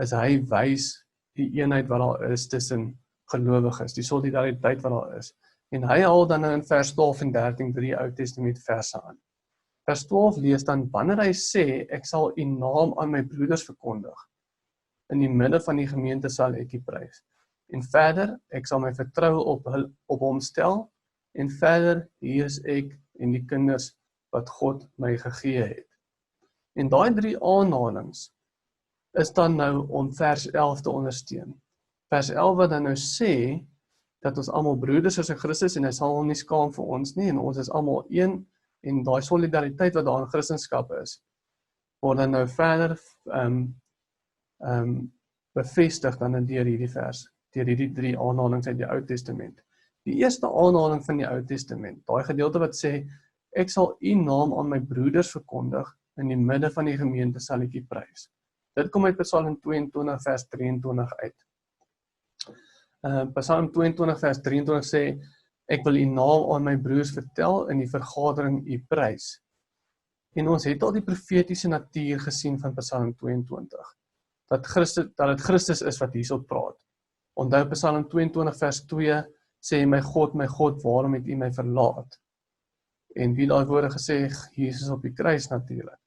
is hy wys die eenheid wat daar is tussen gelowiges, die solidariteit wat daar is. En hy haal dan nou in vers 12 en 13 3 Ou Testament verse aan. Vers 12 lees dan, wanneer hy sê, ek sal u naam aan my broeders verkondig, in die midde van die gemeente sal ek u prys. En verder, ek sal my vertrou op hom stel, en verder, hier is ek en die kinders wat God my gegee het. En daai 3 aanhalings is dan nou om vers 11 te ondersteun. Vers 11 wat dan nou sê, dat ons almal broeders is in Christus, en hy sal hom nie skaam vir ons nie, en ons is almal een En daai solidariteit wat daar in Christendom is, word dan nou verder bevestig dan deur hierdie vers, deur hierdie 3 aanhalings uit die Ou Testament. Die eerste aanhaling van die Ou Testament, daai gedeelte wat sê, ek sal u naam aan my broeders verkondig, in die midde van die gemeente sal ek u prys. Dit kom uit Psalm 22 vers 23 uit. Psalm 22 vers 23 sê, ek wil u naam aan my broers vertel, in die vergadering u prys. En ons het al die profetiese natuur gesien van Psalm 22, dat dit Christus is wat hierso praat. Onthou Psalm 22 vers 2 sê, my God, waarom het u my verlaat? En wie daai woorde gesê, Jesus op die kruis natuurlik.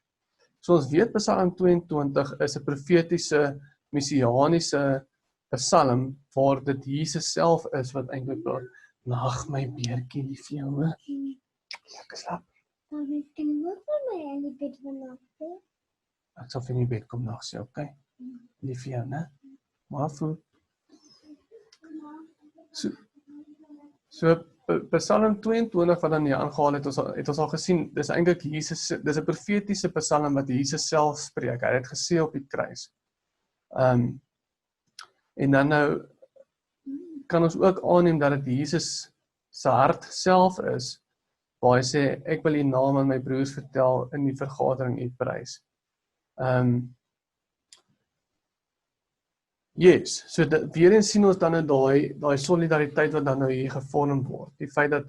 So ons weet Psalm 22 is 'n profetiese, messianiese psalm, waar dit Jesus self is wat eintlik praat. Nag my beertjie, lief vir jou, hoor. Lekker slaap. Ek sal vir die bed kom nag sê, okay? Lief vir jou, né? Maar voel. So Psalm 22 wat dan hier aangehaal het ons al gesien, dis eintlik Jesus, dis 'n profetiese psalm wat Jesus self spreek. Hy het gesê op die kruis. En dan nou kan ons ook aanneem dat dit Jesus se hart self is, waar hy sê, ek wil u naam aan my broers vertel, in die vergadering u prys. Yes, so weer eens sien ons dan nou daai solidariteit wat dan nou hier gevorm word. Die feit dat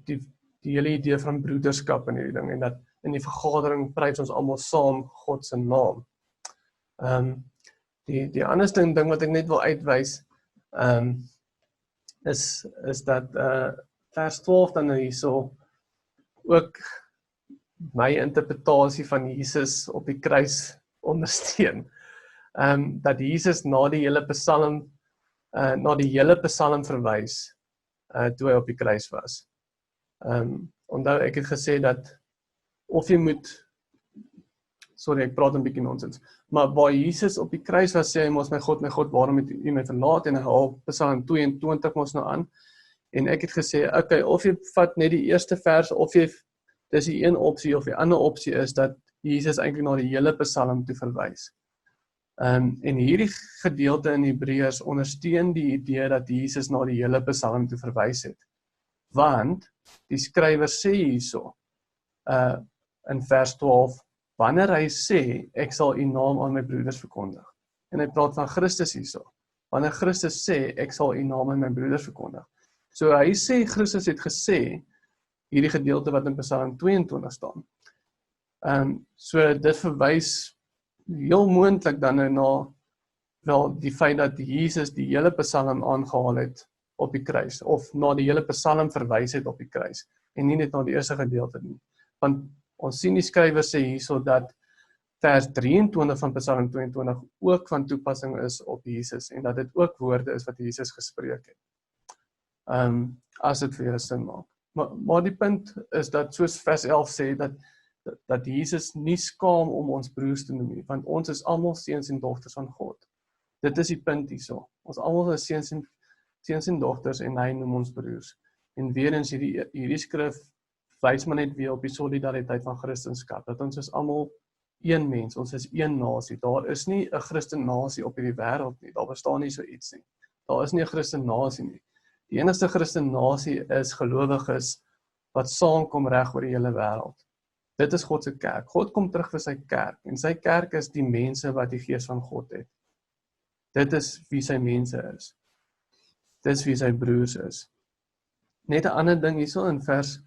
die hele idee van broederskap en hierdie ding, en dat in die vergadering prys ons almal saam God se naam. Die ander ding wat ek net wil uitwys, is dat vers 12 dan nou hierso ook my interpretasie van Jesus op die kruis ondersteun. Dat Jesus na die hele psalm verwys, toe hy op die kruis was. Onthou ek het gesê dat, of jy moet, sorry ek praat 'n bietjie nonsens, maar waar Jesus op die kruis was, sê hy mos, my God, waarom het u my verlaat, en hy haal Psalm 22 mos nou aan, en ek het gesê, okay, of jy vat net die eerste vers, of jy, dis die een opsie, of die ander opsie is, dat Jesus eintlik na die hele psalm toe verwys. En hierdie gedeelte in Hebreërs ondersteun die idee dat Jesus na die hele psalm toe verwys het. Want, die skrywer sê hierso, in vers 12, wanneer hy sê, ek sal u naam aan my broeders verkondig. En hy praat van Christus hierso. Wanneer Christus sê, ek sal u naam aan my broeders verkondig. So hy sê, Christus het gesê, hierdie gedeelte wat in Psalm 22 staan. So dit verwys heel moontlik dan nou na wel die feit dat Jesus die hele psalm aangehaal het op die kruis, of na die hele psalm verwys het op die kruis, en nie net na die eerste gedeelte nie. Want ons sien die skrywer sê hierso dat vers 23 van Psalm 22 ook van toepassing is op Jesus, en dat dit ook woorde is wat Jesus gespreek het. As dit vir julle sin maak. Maar die punt is dat, soos vers 11 sê, dat Jesus nie skaam om ons broers te noem nie, want ons is almal seuns en dogters van God. Dit is die punt hierso. Ons almal is seuns en dogters, en hy noem ons broers. En weer eens hierdie skrif wys maar net weer op die solidariteit van Christendom, dat ons is almal een mens, ons is een nasie. Daar is nie 'n Christen nasie op hierdie wêreld nie. Daar bestaan nie so iets nie. Daar is nie 'n Christen nasie nie. Die enigste Christen nasie is gelowiges wat saamkom reg oor die hele wêreld. Dit is God se kerk. God kom terug vir sy kerk, en sy kerk is die mense wat die gees van God het. Dit is wie sy mense is. Dit is wie sy broers is. Net 'n ander ding hierso in vers,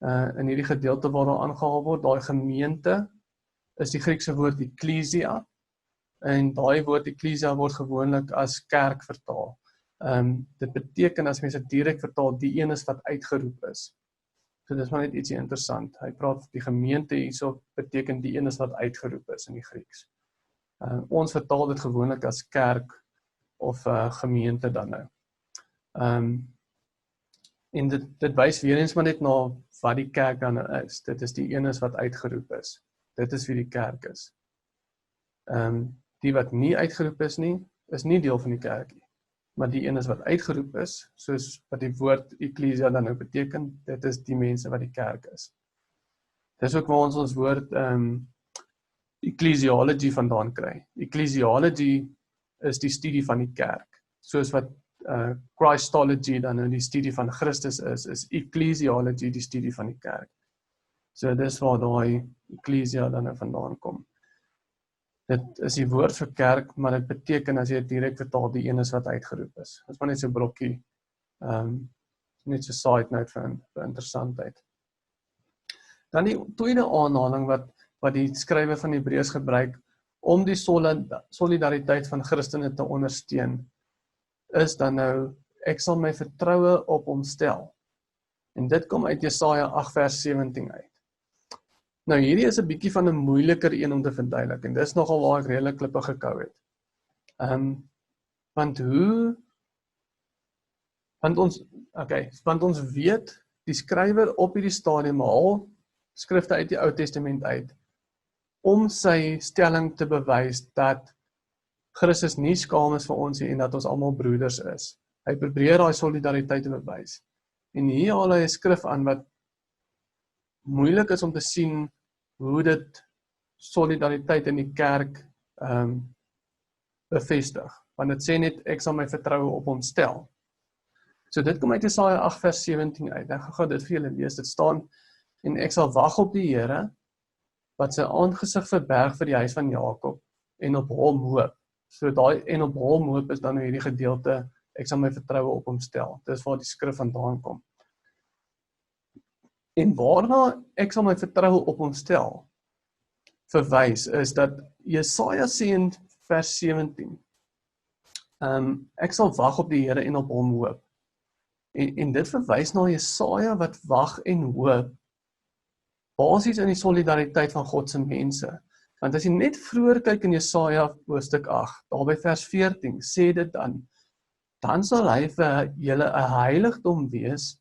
in hierdie gedeelte waar daar aangehaal word, daai gemeente, is die Griekse woord ekklesia, en daai woord ekklesia word gewoonlik as kerk vertaal. Dit beteken, as mense direk vertaal, die een is wat uitgeroep is. So dis maar net ietsie interessant. Hy praat die gemeente hierso beteken die een is wat uitgeroep is in die Grieks. Ons vertaal dit gewoonlik as kerk of gemeente dan nou. En dit wys weer eens maar net na wat die kerk dan nou is. Dit is die een is wat uitgeroep is. Dit is wie die kerk is. Die wat nie uitgeroep is nie deel van die kerk nie. maar die een is wat uitgeroep is, soos wat die woord Ecclesia dan nou beteken, dit is die mense wat die kerk is. Dis ook waar ons woord ecclesiology vandaan kry. Ecclesiology is die studie van die kerk, soos wat Christology dan nou die studie van Christus is ecclesiology die studie van die kerk. So dis waar daai ecclesia dan nou vandaan kom. Dit is die woord vir kerk, maar dit beteken as jy dit direk vertaal, die een is wat uitgeroep is. Dit is maar net so brokkie, net so side note vir interessantheid. Dan die tweede aanhaling wat die skrywer van Hebreërs gebruik om die solidariteit van Christene te ondersteun, is dan nou, ek sal my vertroue op hom stel. En dit kom uit Jesaja 8 vers 17 uit. Nou hierdie is 'n bietjie van 'n moeiliker een om te verduidelik, en dis nogal waar ek redelik klippe gekou het. Want ons weet, die skrywer op hierdie stadium haal skrifte uit die Ou Testament uit, om sy stelling te bewys dat Christus nie skaam is vir ons en dat ons almal broeders is. Hy probeer daai solidariteit te bewys. En hier haal hy 'n skrif aan wat moeilik is om te sien hoe dit solidariteit in die kerk bevestig. Want dit sê net, ek sal my vertroue op hom stel. So dit kom uit Jesaja 8 vers 17 uit. Ek gaan dit vir julle lees. Dit staan, en ek sal wag op die Here, wat sy aangesig verberg vir die huis van Jakob, en op hom hoop. So daai en op hom hoop is dan nou hierdie gedeelte, ek sal my vertroue op hom stel. Dis waar die skrif vandaan kom. En waarna ek sal my vertroue op hom stel, verwys, is dat Jesaja sê in vers 17, ek sal wag op die Here en op hom hoop. En dit verwys na Jesaja wat wag en hoop, basies in die solidariteit van God se mense. Want as jy net vroeër kyk in Jesaja hoofstuk 8, daar by vers 14, sê dit dan sal hy vir julle 'n heiligdom wees,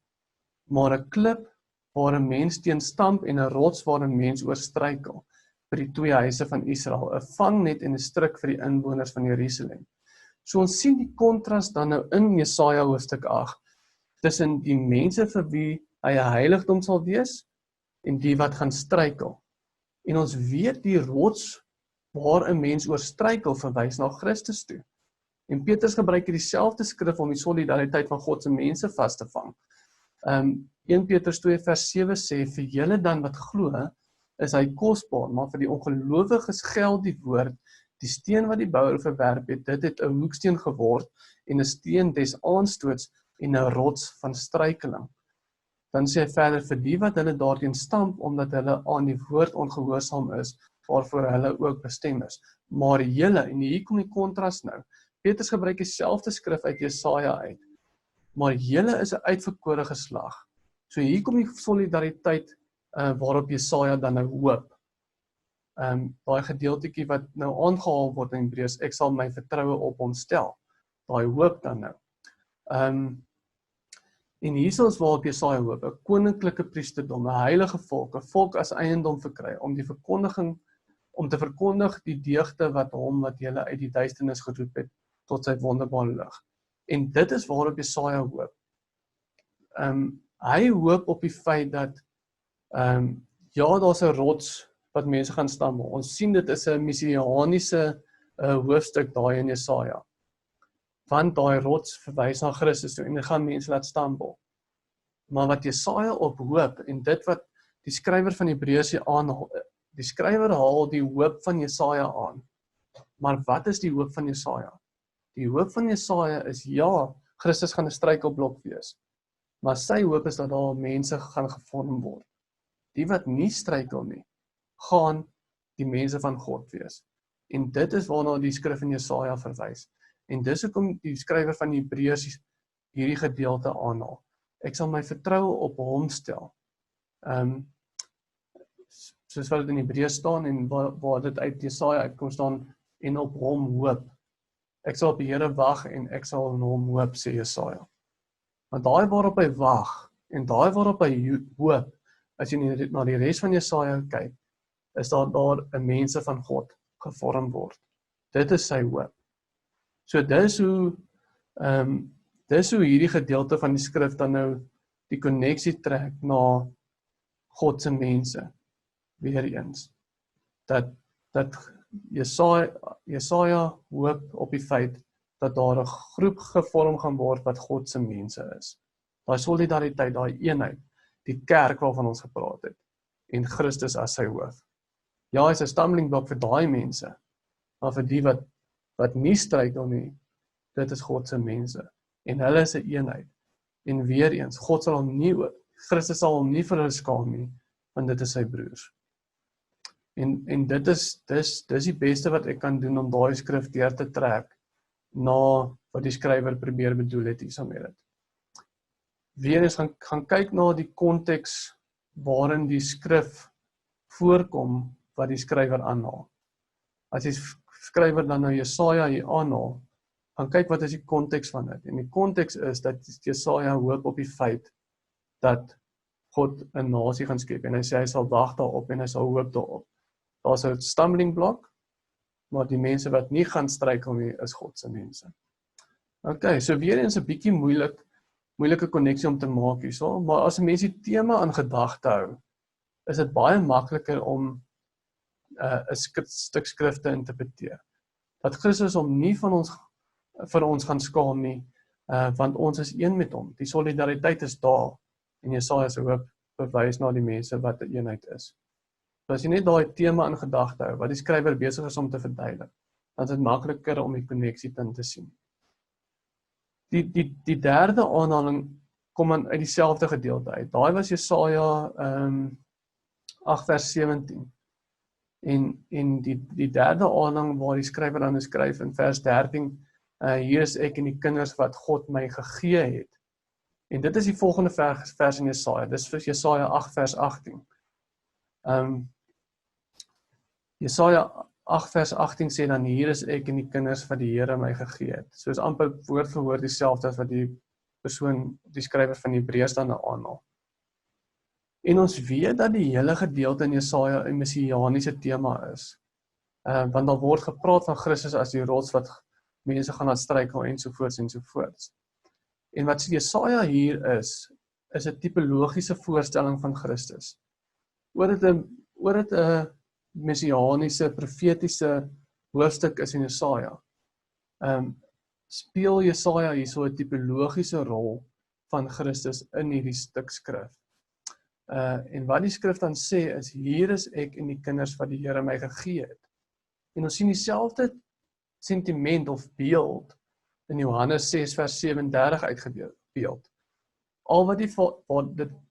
maar 'n klip waar 'n mens teen stamp en 'n rots waar 'n mens oor struikel, vir die twee huise van Israel, 'n vangnet en 'n stryk vir die inwoners van Jerusalem. So ons sien die kontras dan nou in Jesaja hoofstuk 8, tussen die mense vir wie hy 'n heiligdom sal wees, en die wat gaan struikel. En ons weet die rots waar 'n mens oor struikel verwys na Christus toe. En Petrus gebruik dieselfde skrif om die solidariteit van God se mense vas te vang. 1 Petrus 2 vers 7 sê, vir julle dan wat glo, is hy kosbaar, maar vir die ongelowiges geld die woord, die steen wat die bouer verwerp het, dit het 'n hoeksteen geword, en 'n steen des aanstoots, en 'n rots van struikeling. Dan sê hy verder, vir die wat hulle daarteen stamp, omdat hulle aan die woord ongehoorsaam is, waarvoor hulle ook bestem is. Maar julle, en hier kom die kontras nou, Petrus gebruik dieselfde skrif uit Jesaja uit, maar julle is 'n uitverkore geslag. So hier kom die solidariteit waarop Jesaja dan nou hoop. Daai gedeeltetjie wat nou aangehaal word in Hebreërs, ek sal my vertroue op hom stel. Daai hoop dan nou. En hier is waarop Jesaja hoop, 'n koninklike priesterdom, 'n heilige volk, 'n volk as eiendom verkry, om te verkondig die deugde wat julle uit die duisternis geroep het, tot sy wonderbare lig. En dit is waarop Jesaja hoop. Hy hoop op die feit dat, ja, daar's 'n rots wat mense gaan stamel. Ons sien dit is 'n messianiese hoofstuk daai in Jesaja. Want daai rots verwys na Christus toe en dit gaan mense laat stampel. Maar wat Jesaja op hoop, en dit wat die skrywer van Hebreërs hier aanhaal, die skrywer haal die hoop van Jesaja aan. Maar wat is die hoop van Jesaja? Die hoop van Jesaja is, ja, Christus gaan 'n struikelblok wees. Maar sy hoop is dat daar mense gaan gevorm word. Die wat nie struikel nie, gaan die mense van God wees. En dit is waarna die skrif in Jesaja verwys. En dis hoekom die skrywer van Hebreërs hierdie gedeelte aanhaal. Ek sal my vertroue op hom stel. Soos wat dit in Hebreërs staan en waar dit uit Jesaja uitkom staan, en op hom hoop. Ek sal op die Here wag en ek sal in hom hoop, sê Jesaja. Want daai waarop hy wag en daai waarop hy hoop, as jy na die res van Jesaja kyk, is daar 'n mense van God gevorm word. Dit is sy hoop. So dis hoe Dis hoe hierdie gedeelte van die skrif dan nou die koneksie trek na God se mense, weer eens. Dat Jesaja hoop op die feit dat daar 'n groep gevorm gaan word wat God se mense is. Daai solidariteit, daai eenheid, die kerk waarvan ons gepraat het, en Christus as sy hoof. Ja, hy's 'n stumbling block vir daai mense, maar vir die wat nie struikel nie, dit is God se mense, en hulle is 'n eenheid. En weer eens, Christus sal hom nie vir hulle skaam nie, want dit is sy broers. En dit is die beste wat ek kan doen om daai skrif deur te trek na wat die skrywer probeer bedoel het hierso met dit. Weer eens gaan kyk na die konteks waarin die skrif voorkom wat die skrywer aanhaal. As die skrywer dan nou Jesaja hier aanhaal, gaan kyk wat is die konteks van dit. En die konteks is dat Jesaja hoop op die feit dat God 'n nasie gaan skep, en hy sê hy sal wag daarop en hy sal hoop daarop. Daar's 'n stumbling block, maar die mense wat nie gaan struikel nie, is God se mense. Okay, so weer eens 'n bietjie moeilike koneksie om te maak hierso, maar as 'n mens die tema in gedagte hou, is dit baie makliker om 'n stuk skrif te interpreteer. Dat Christus hom nie vir ons gaan skaam nie, want ons is een met hom. Die solidariteit is daar, en Jesaja se hoop bewys na die mense wat 'n eenheid is. So as jy net daai tema in gedagte hou, wat die skrywer besig is om te verduidelik, dan is dit makliker om die koneksie te sien. Die derde aanhaling kom dan uit dieselfde gedeelte uit. Daai was Jesaja 8 vers 17. En die derde aanhaling waar die skrywer dan skryf in vers 13, hier is ek en die kinders wat God my gegee het. En dit is die volgende vers in Jesaja. Dis vir Jesaja 8 vers 18. Jesaja 8 vers 18 sê dan, hier is ek en die kinders wat die Here my gegee het. So is amper woord vir woord dieselfde as wat die skrywer van Hebreërs dan aanhaal. En ons weet dat die hele gedeelte in Jesaja 'n messianiese tema is. Want daar word gepraat van Christus as die rots wat mense gaan laat struikel ensovoorts. En wat Jesaja hier is 'n tipologiese voorstelling van Christus. Oor dit 'n messianiese, profetiese hoofstuk is in Jesaja, speel Jesaja hier so 'n tipologiese rol van Christus in hierdie stuk skrif. En wat die skrif dan sê is, hier is ek en die kinders wat die Here my gegee het. En ons sien dieselfde sentiment of beeld in Johannes 6 vers 37 uitgebeeld.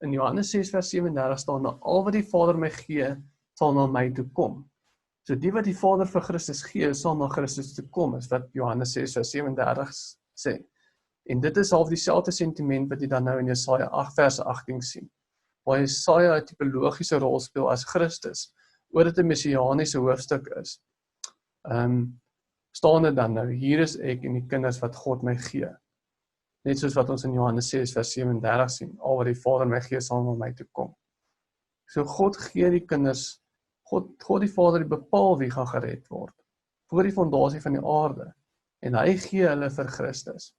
In Johannes 6 vers 37 staan, al wat die Vader my gee, sal na my toe kom. So die wat die Vader vir Christus gee, sal na Christus toe kom, is wat Johannes 6 vers 37 sê. En dit is half dieselfde sentiment wat jy dan nou in Jesaja 8 vers 18 sien, waar Jesaja 'n tipologiese rol speel as Christus, oor dit 'n messianiese hoofstuk is. Staan dit dan nou, hier is ek en die kinders wat God my gee. Net soos wat ons in Johannes 6 vers 37 sien, al wat die Vader my gee, sal na my toe kom. So God gee die kinders, God die Vader bepaal wie gaan gered word, voor die fondasie van die aarde, en hy gee hulle vir Christus.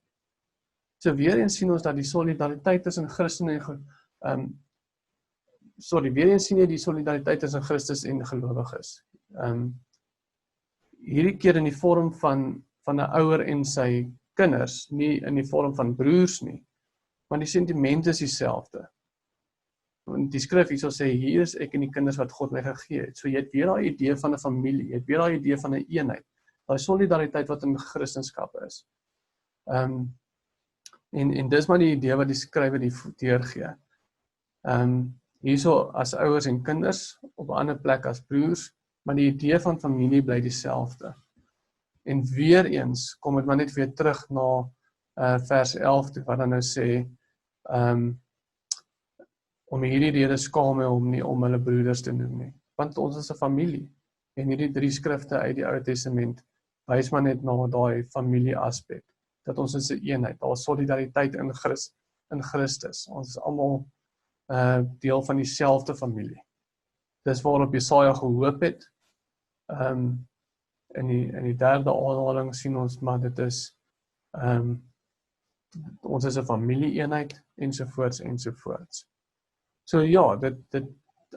So weer eens sien ons dat die solidariteit tussen Christen weer eens sien jy die solidariteit tussen Christus en gelowiges. Hierdie keer in die vorm van 'n ouer en sy kinders, nie in die vorm van broers nie, maar die sentiment is dieselfde. Want die skrif hierso sê, hier is ek en die kinders wat God my gegee het. So jy het weer daai idee van 'n familie, jy het weer daai idee van 'n eenheid, daai solidariteit wat in Christendom is. En dis maar die idee wat die skrywer deurgee. Hierso as ouers en kinders, op 'n ander plek as broers, maar die idee van familie bly dieselfde. En weer eens kom dit maar net weer terug na vers 11 toe, wat dan nou sê, om hierdie rede skaam hy hom nie om hulle broeders te noem nie. Want ons is 'n familie. En hierdie 3 skrifte uit die Ou Testament wys maar net na daai familie aspek, dat ons is 'n eenheid, daar is solidariteit in Christus. Ons is almal deel van dieselfde familie. Dis waarop Jesaja gehoop het. In die derde aanhaling sien ons, maar dit is ons is 'n familie-eenheid, ensovoorts, ensovoorts. So ja, dit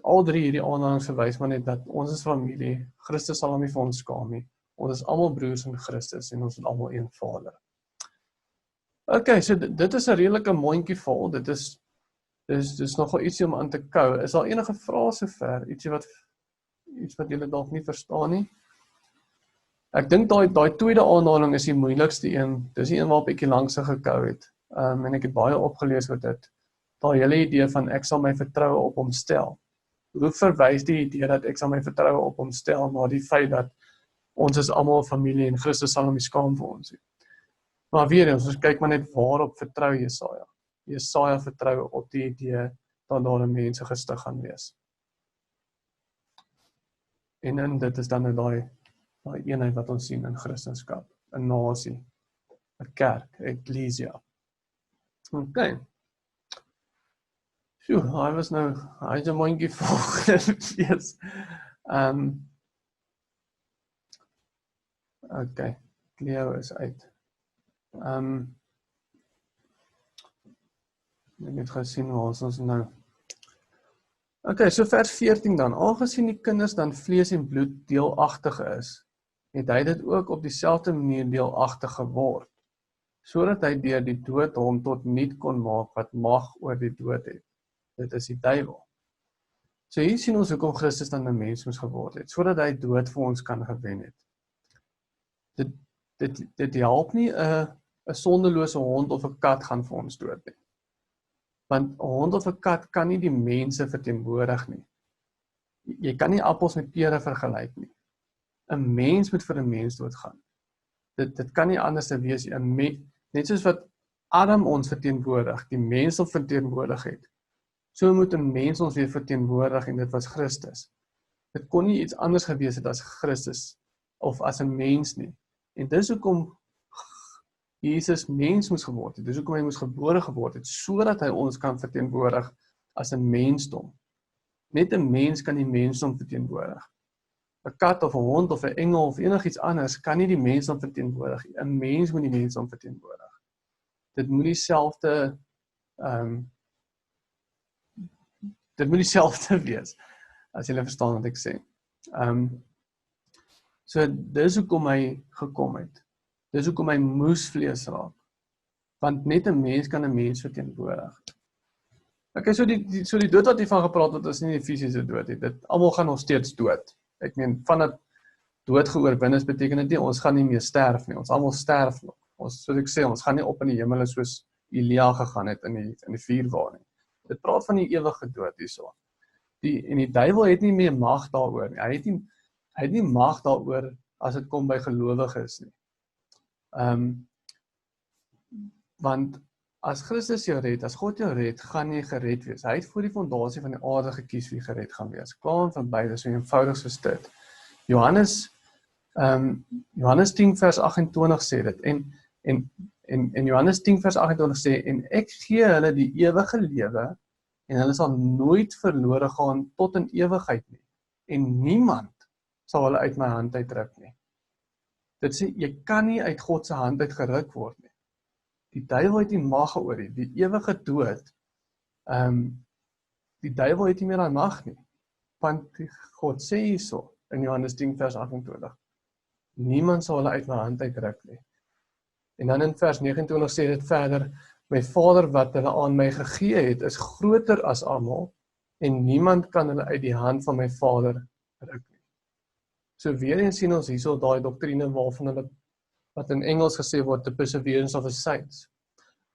al drie hierdie aanhalings verwys maar net dat ons is familie, Christus sal hom nie vir ons skaam nie. Ons is almal broers in Christus en ons het almal een Vader. Okay, so dit is 'n redelike mondjie vol. Dit is nogal ietsie om aan te kou. Is daar enige vrae sover? Iets wat julle dalk nie verstaan nie? Ek dink daai tweede aanhaling is die moeilikste een. Dis die een waarop ek lank se gekou het. En ek het baie opgelees oor dit. Daai hele idee van ek sal my vertroue op hom stel. Hoe verwys die idee dat ek sal my vertroue op hom stel na die feit dat ons is almal 'n familie en Christus sal hom nie skaam vir ons nie. Maar weer eens, ons kyk maar net waarop vertrou Jesaja. Jesaja vertrou op die idee dat daar 'n mense gestig gaan wees. En dit is dan nou daai eenheid wat ons sien in Christendom, 'n nasie, 'n kerk, eklesia. Okay. Sjoe, hy is 'n mondjie vol gewees. Okay, Cleo is uit. Ek het gesien waar ons nou. Okay, so vers 14 dan. Aangesien die kinders dan vlees en bloed deelagtig is, het hy dit ook op dieselfde manier deelagtig geword, sodat hy deur die dood hom tot niet kon maak wat mag oor die dood het. Dit is die duiwel. So hier sien ons hoekom Christus dan 'n mens moes geword het, sodat hy dood vir ons kan gewen het. Dit help nie 'n sondelose hond of 'n kat gaan vir ons dood nie. Want 'n hond of 'n kat kan nie die mense verteenwoordig nie. Jy kan nie appels met pere vergelyk nie. 'n Mens moet vir 'n mens doodgaan. Dit kan nie anders wees nie. Net soos wat Adam ons verteenwoordig, die mens ons verteenwoordig het, so moet 'n mens ons weer verteenwoordig en dit was Christus. Dit kon nie iets anders gewees het as Christus of as 'n mens nie. En dis hoekom Jesus mens moes geword het. Dis hoekom hy moes gebore geword het, sodat hy ons kan verteenwoordig as 'n mensdom. Net 'n mens kan die mensdom verteenwoordig. 'n Kat of 'n hond of 'n engel of enigiets anders kan nie die mensdom verteenwoordig nie. 'n Mens moet die mensdom verteenwoordig. Dit moet dieselfde wees, as julle verstaan wat ek sê. So dis hoekom hy gekom het. Dis hoekom hy moes vlees raak. Want net 'n mens kan 'n mens verteenwoordig. Okay, so die dood wat hiervan gepraat word is nie die fisiese dood nie. Dit almal gaan nog steeds dood. Ek meen, vandat dood geoorwin is, beteken dit nie ons gaan nie meer sterf nie. Ons almal sterf nog. Soos ek sê, ons gaan nie op in die hemel soos Elia gegaan het in die vuurwaan nie. Dit praat van die ewige dood hierso. En die duiwel het nie meer mag daaroor nie. Hy het nie mag daaroor as dit kom by gelowiges nie. Want as Christus jou red, as God jou red, gaan jy gered wees. Hy het voor die fondasie van die aarde gekies wie gered gaan wees. Klaar van beide, so eenvoudig soos dit. Johannes 10 vers 28 sê dit. En Johannes 10 vers 28 sê, en ek gee hulle die ewige lewe, en hulle sal nooit verlore gaan tot in ewigheid nie. En niemand sal hulle uit my hand uitruk nie. Dit sê, jy kan nie uit God se hand uit geruk word nie. Die duiwel het nie mag oor die ewige dood. Die duiwel het nie meer aan mag nie. Want God sê hierso, in Johannes 10 vers 28, niemand sal hulle uit my hand uitruk nie. En dan in vers 29 sê dit verder, my Vader wat hulle aan my gegee het, is groter as almal, en niemand kan hulle uit die hand van my Vader ruk nie. So weer eens sien ons hierso daai doktrine waarvan hulle, wat in Engels gesê word, the perseverance of the saints.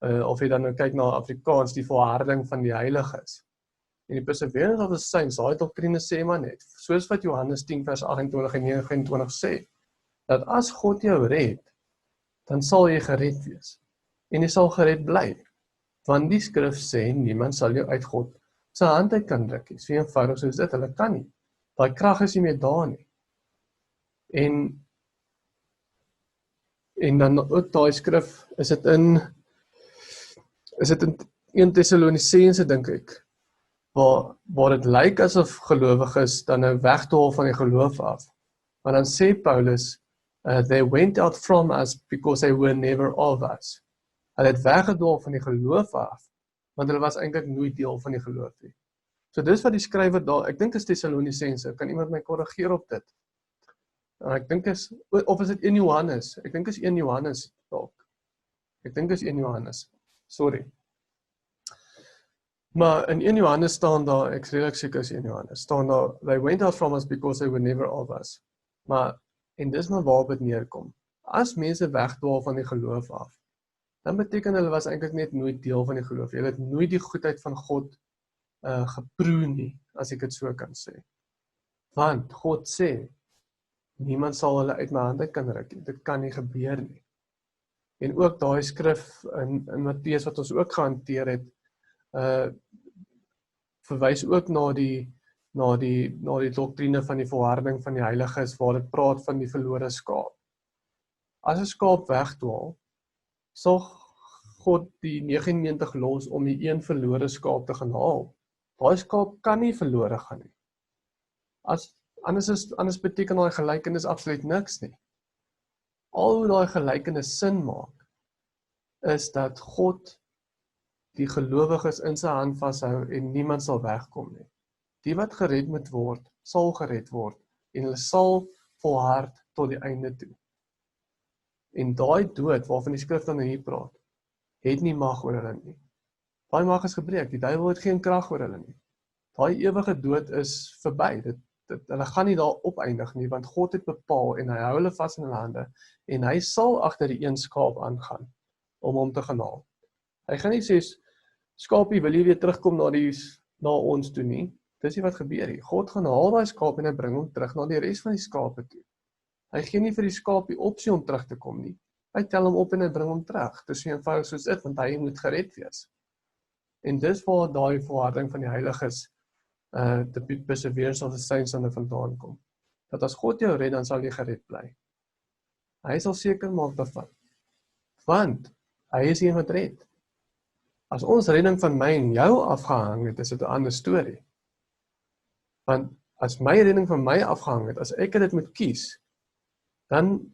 Of jy dan nou kyk na Afrikaans, die volharding van die heiliges. En die perseverance of the saints, daai doktrine sê maar net, soos wat Johannes 10 vers 28 en 29 sê, dat as God jou red, dan sal jy gered wees. En jy sal gered bly. Want die skrif sê, niemand sal jou uit God sy hand uit kan ruk nie. So eenvoudig soos dit, hulle kan nie. Daai krag is nie meer daar nie. En dan ook daai skrif, is dit in 1 Tessalonisense, dink ek, waar dit lyk asof gelowiges dan nou wegdwaal van die geloof af. Maar dan sê Paulus, they went out from us because they were never of us. Hulle het weggedwaal van die geloof af, want hulle was eintlik nooit deel van die geloof nie. So dis wat die skrywer daar, ek dink is Tessalonisense, kan iemand my korrigeer op dit? Ek dink of is dit 1 Johannes? Ek dink is 1 Johannes dalk. Ek dink is 1 Johannes. Sorry. Maar in 1 Johannes staan daar, ek is redelijk seker is 1 Johannes, staan daar, they went out from us because they were never of us. Maar, en dis maar waarop het neerkom. As mense wegdwaal van die geloof af, dan beteken hulle was eintlik net nooit deel van die geloof. Hulle het nooit die goedheid van God geproe nie, as ek het so kan sê. Want God sê, niemand sal hulle uit my hand uit kan ruk nie. Dit kan nie gebeur nie. En ook daai skrif in Matteus wat ons ook gehanteer het, verwys ook na die doktrine van die volharding van die heiliges, waar dit praat van die verlore skaap. As 'n skaap wegdwaal, sal God die 99 los om die een verlore skaap te gaan haal. Daai skaap kan nie verlore gaan nie. Anders beteken daai gelykenis absoluut niks nie. Al hoe daai gelykenis sin maak, is dat God die gelowiges in sy hand vashou en niemand sal wegkom nie. Die wat gered moet word, sal gered word en hulle sal volhard tot die einde toe. En daai dood waarvan die skrif dan hier praat, het nie mag oor hulle nie. Daai mag is gebreek, die duiwel het geen krag oor hulle nie. Daai ewige dood is verby. Hulle gaan nie daar opeindig nie, want God het bepaal en hy hou hulle vas in hulle hande en hy sal agter die een skaap aangaan om hom te gaan haal. Hy gaan nie sê, skaapie, wil jy weer terugkom na ons toe nie? Dis nie wat gebeur hier. God gaan haal daai skaap en hy bring hom terug na die res van die skape toe. Hy gee nie vir die skaap die opsie om terug te kom nie. Hy tel hom op en hy bring hom terug. Dis so eenvoudig soos dit, want hy moet gered wees. En dis waar daai volharding van die heiliges, the perseverance of the saints aan vandaan kom. Dat as God jou red, dan sal jy gered bly. Hy sal seker maak daarvan. Want hy is een wat red. As ons redding van my en jou afgehang het, is dit 'n ander storie. Want as my redding van my afgehang het, as ek dit moet kies, dan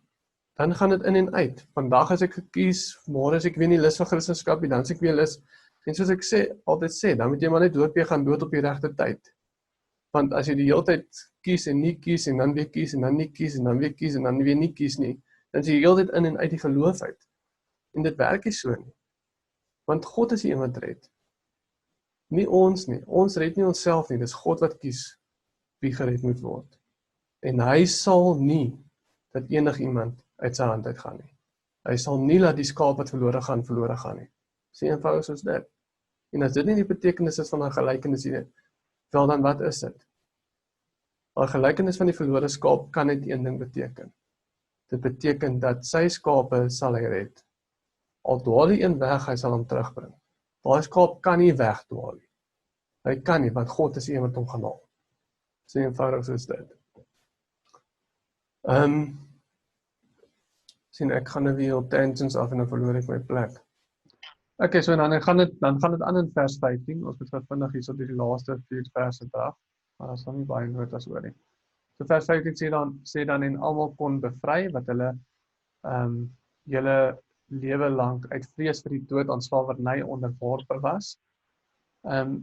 gaan dit in en uit. Vandag as ek gekies, môre as ek weer nie lus vir Christendom nie, dan as ek weer lus. En soos ek altyd sê, dan moet jy maar net gaan dood op die regte tyd. Want as jy die hele tyd kies en nie kies, en dan weer kies, en dan nie kies, en dan weer kies, en dan weer nie kies nie, dan is jy die hele tyd in en uit die geloof uit. En dit werk nie so nie. Want God is die een wat red. Nie ons nie. Ons red nie onsself nie. Dis God wat kies wie gered moet word. En hy sal nie dat iemand uit sy hand uitgaan nie. Hy sal nie laat die skaap wat verlore gaan nie. Dis eenvoudig soos dit. En as dit nie die betekenis is van 'n gelykenis nie, wel dan wat is dit? 'n Gelykenis van die verlore skaap kan net een ding beteken. Dit beteken dat sy skape sal hy red. Al dwaal die een weg, hy sal hom terugbring. Daai skaap kan nie wegdwaal nie. Hy kan nie, want God is die een wat hom gaan haal. Dis eenvoudig soos dit. Sien, ek gaan nou weer op tangents af en dan verloor ek my plek. Okay, so dan gaan dit aan in vers 15. Ons moet vinnig hier so die laaste 4 verse draf, maar daar sal nie baie woord as oor nie. So vers 15 sê dan en almal kon bevry wat hulle julle lewe lank uit vrees vir die dood aan slawerny onderworpe was.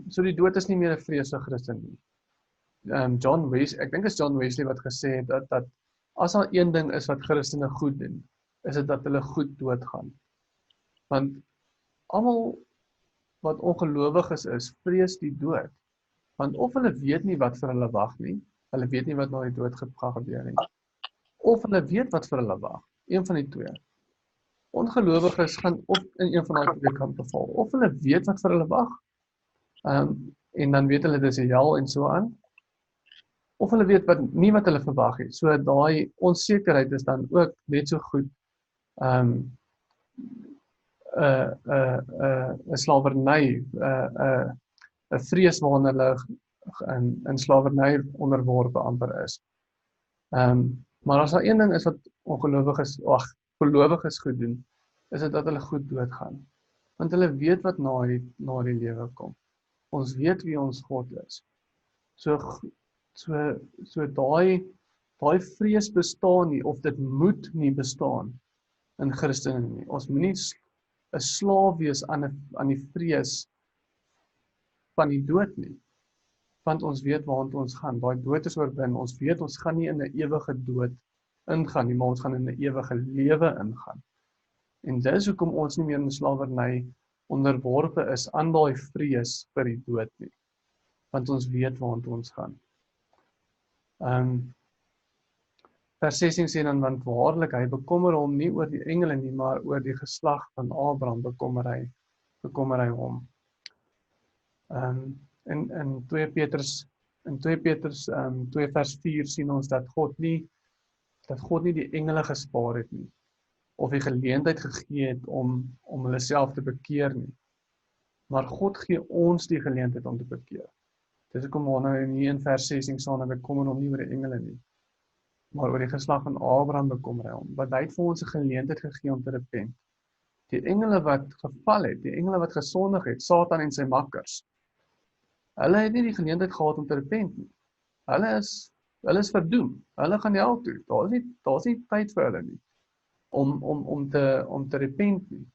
So die dood is nie meer 'n vrees vir Christen nie. Ek dink is John Wesley wat gesê het dat as daar een ding is wat Christene goed doen, is dit dat hulle goed doodgaan. Want almal wat ongelowig is, vrees die dood. Want of hulle weet nie wat vir hulle wag nie, hulle weet nie wat na die dood gaan gebeur nie. Of hulle weet wat vir hulle wag, een van die twee. Ongelowiges gaan of in een van daai twee kampe val. Of hulle weet wat vir hulle wag, en dan weet hulle dis 'n hel en so aan. Of hulle weet nie wat hulle verwag het. So daai onsekerheid is dan ook net so goed 'n slawerny, 'n vrees waarna hulle in slawerny onderworpe amper is. Maar as daar een ding is wat gelowiges goed doen, is dit dat hulle goed doodgaan. Want hulle weet wat na die lewe kom. Ons weet wie ons God is. So daai vrees bestaan nie, of dit moet nie bestaan in Christene nie. Ons moet nie 'n slaaf wees aan die vrees van die dood nie. Want ons weet waartoe ons gaan. Daai dood is oorbin. Ons weet ons gaan nie in 'n ewige dood ingaan nie, maar ons gaan in 'n ewige lewe ingaan. En dis hoekom ons nie meer in slawerny onderworpe is aan daai vrees vir die dood nie. Want ons weet waartoe ons gaan. Vers 16 sê dan, want waarlik, hy bekommer hom nie oor die engele nie, maar oor die geslag van Abraham bekommer hy hom. In 2 Petrus 2 vers 4 sien ons dat God nie die engele gespaar het nie, of die geleentheid gegee het om hulle self te bekeer nie. Maar God gee ons die geleentheid om te bekeer. Dis hoekom nou hier in vers 16 staan, hy bekommer hom nie oor die engele nie, maar oor die geslag van Abraham bekommer hy hom. Want hy het vir ons 'n geleentheid gegee om te repent. Die engele wat geval het, die engele wat gesondig het, Satan en sy makkers, hulle het nie die geleentheid gehad om te repent nie. Hulle is verdoem. Hulle gaan hel toe. Daar's nie tyd vir hulle nie om te repent nie.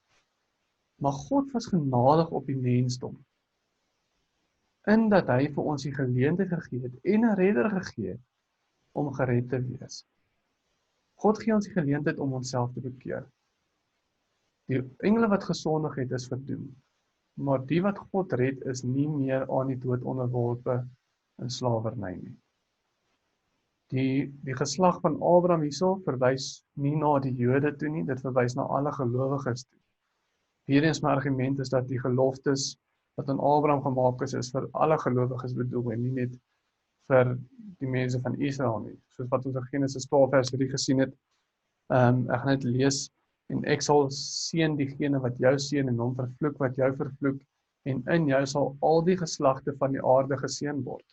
Maar God was genadig op die mensdom, in dat hy vir ons die geleentheid gegee het en 'n redder gegee het om gered te wees. God gee ons die geleentheid om onsself te bekeer. Die engele wat gesondig het is verdoem, maar die wat God red is nie meer aan die dood onderworpe in slawerny nie. Die geslag van Abraham hierso verwys nie na die Jode toe nie, dit verwys na alle gelowiges toe. Weereens my argument is dat die geloftes wat aan Abraham gemaak is vir alle gelowiges bedoel en nie net vir die mense van Israel nie. Soos wat ons in Genesis 12 vers 3 gesien het. Ek gaan net lees. En ek sal seën diegene wat jou seën en hom vervloek wat jou vervloek, en in jou sal al die geslagte van die aarde geseën word.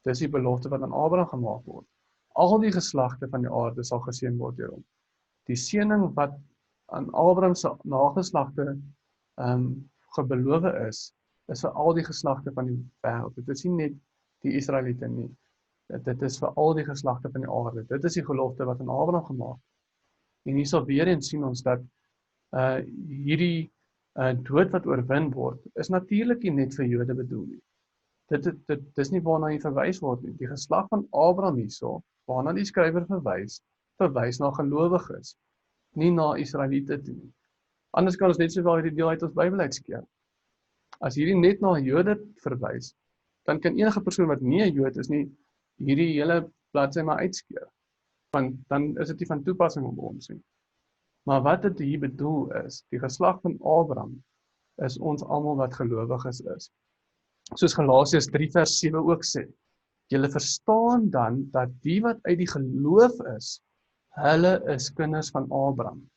Dis die belofte wat aan Abraham gemaak word. Al die geslagte van die aarde sal geseën word deur hom. Die seëning wat aan Abraham se nageslagte gebeloof is vir al die geslagte van die wêreld. Dit is nie net die Israeliete nie. Dit is vir al die geslagte van die aarde. Dit is die gelofte wat aan Abraham gemaak het. En hier sal weer eens sien ons dat hierdie dood wat oorwin word, is natuurlik nie net vir Jode bedoel nie. Dit is nie waarna hy verwys word nie. Die geslag van Abraham hierso, waarna die skrywer verwys na gelowiges, nie na Israeliete toe nie. Anders kan ons net sowel hierdie deel uit ons Bybel uitskeer. As hierdie net na Jode verwys, dan kan enige persoon wat nie 'n Jood is nie, hierdie hele bladsy maar uitskeer. Want dan is dit nie van toepassing op ons nie. Maar wat dit hier bedoel is, die geslag van Abraham is ons almal wat gelowiges is. Soos Galasiërs 3 vers 7 ook sê, julle verstaan dan dat die wat uit die geloof is, hulle is kinders van Abraham.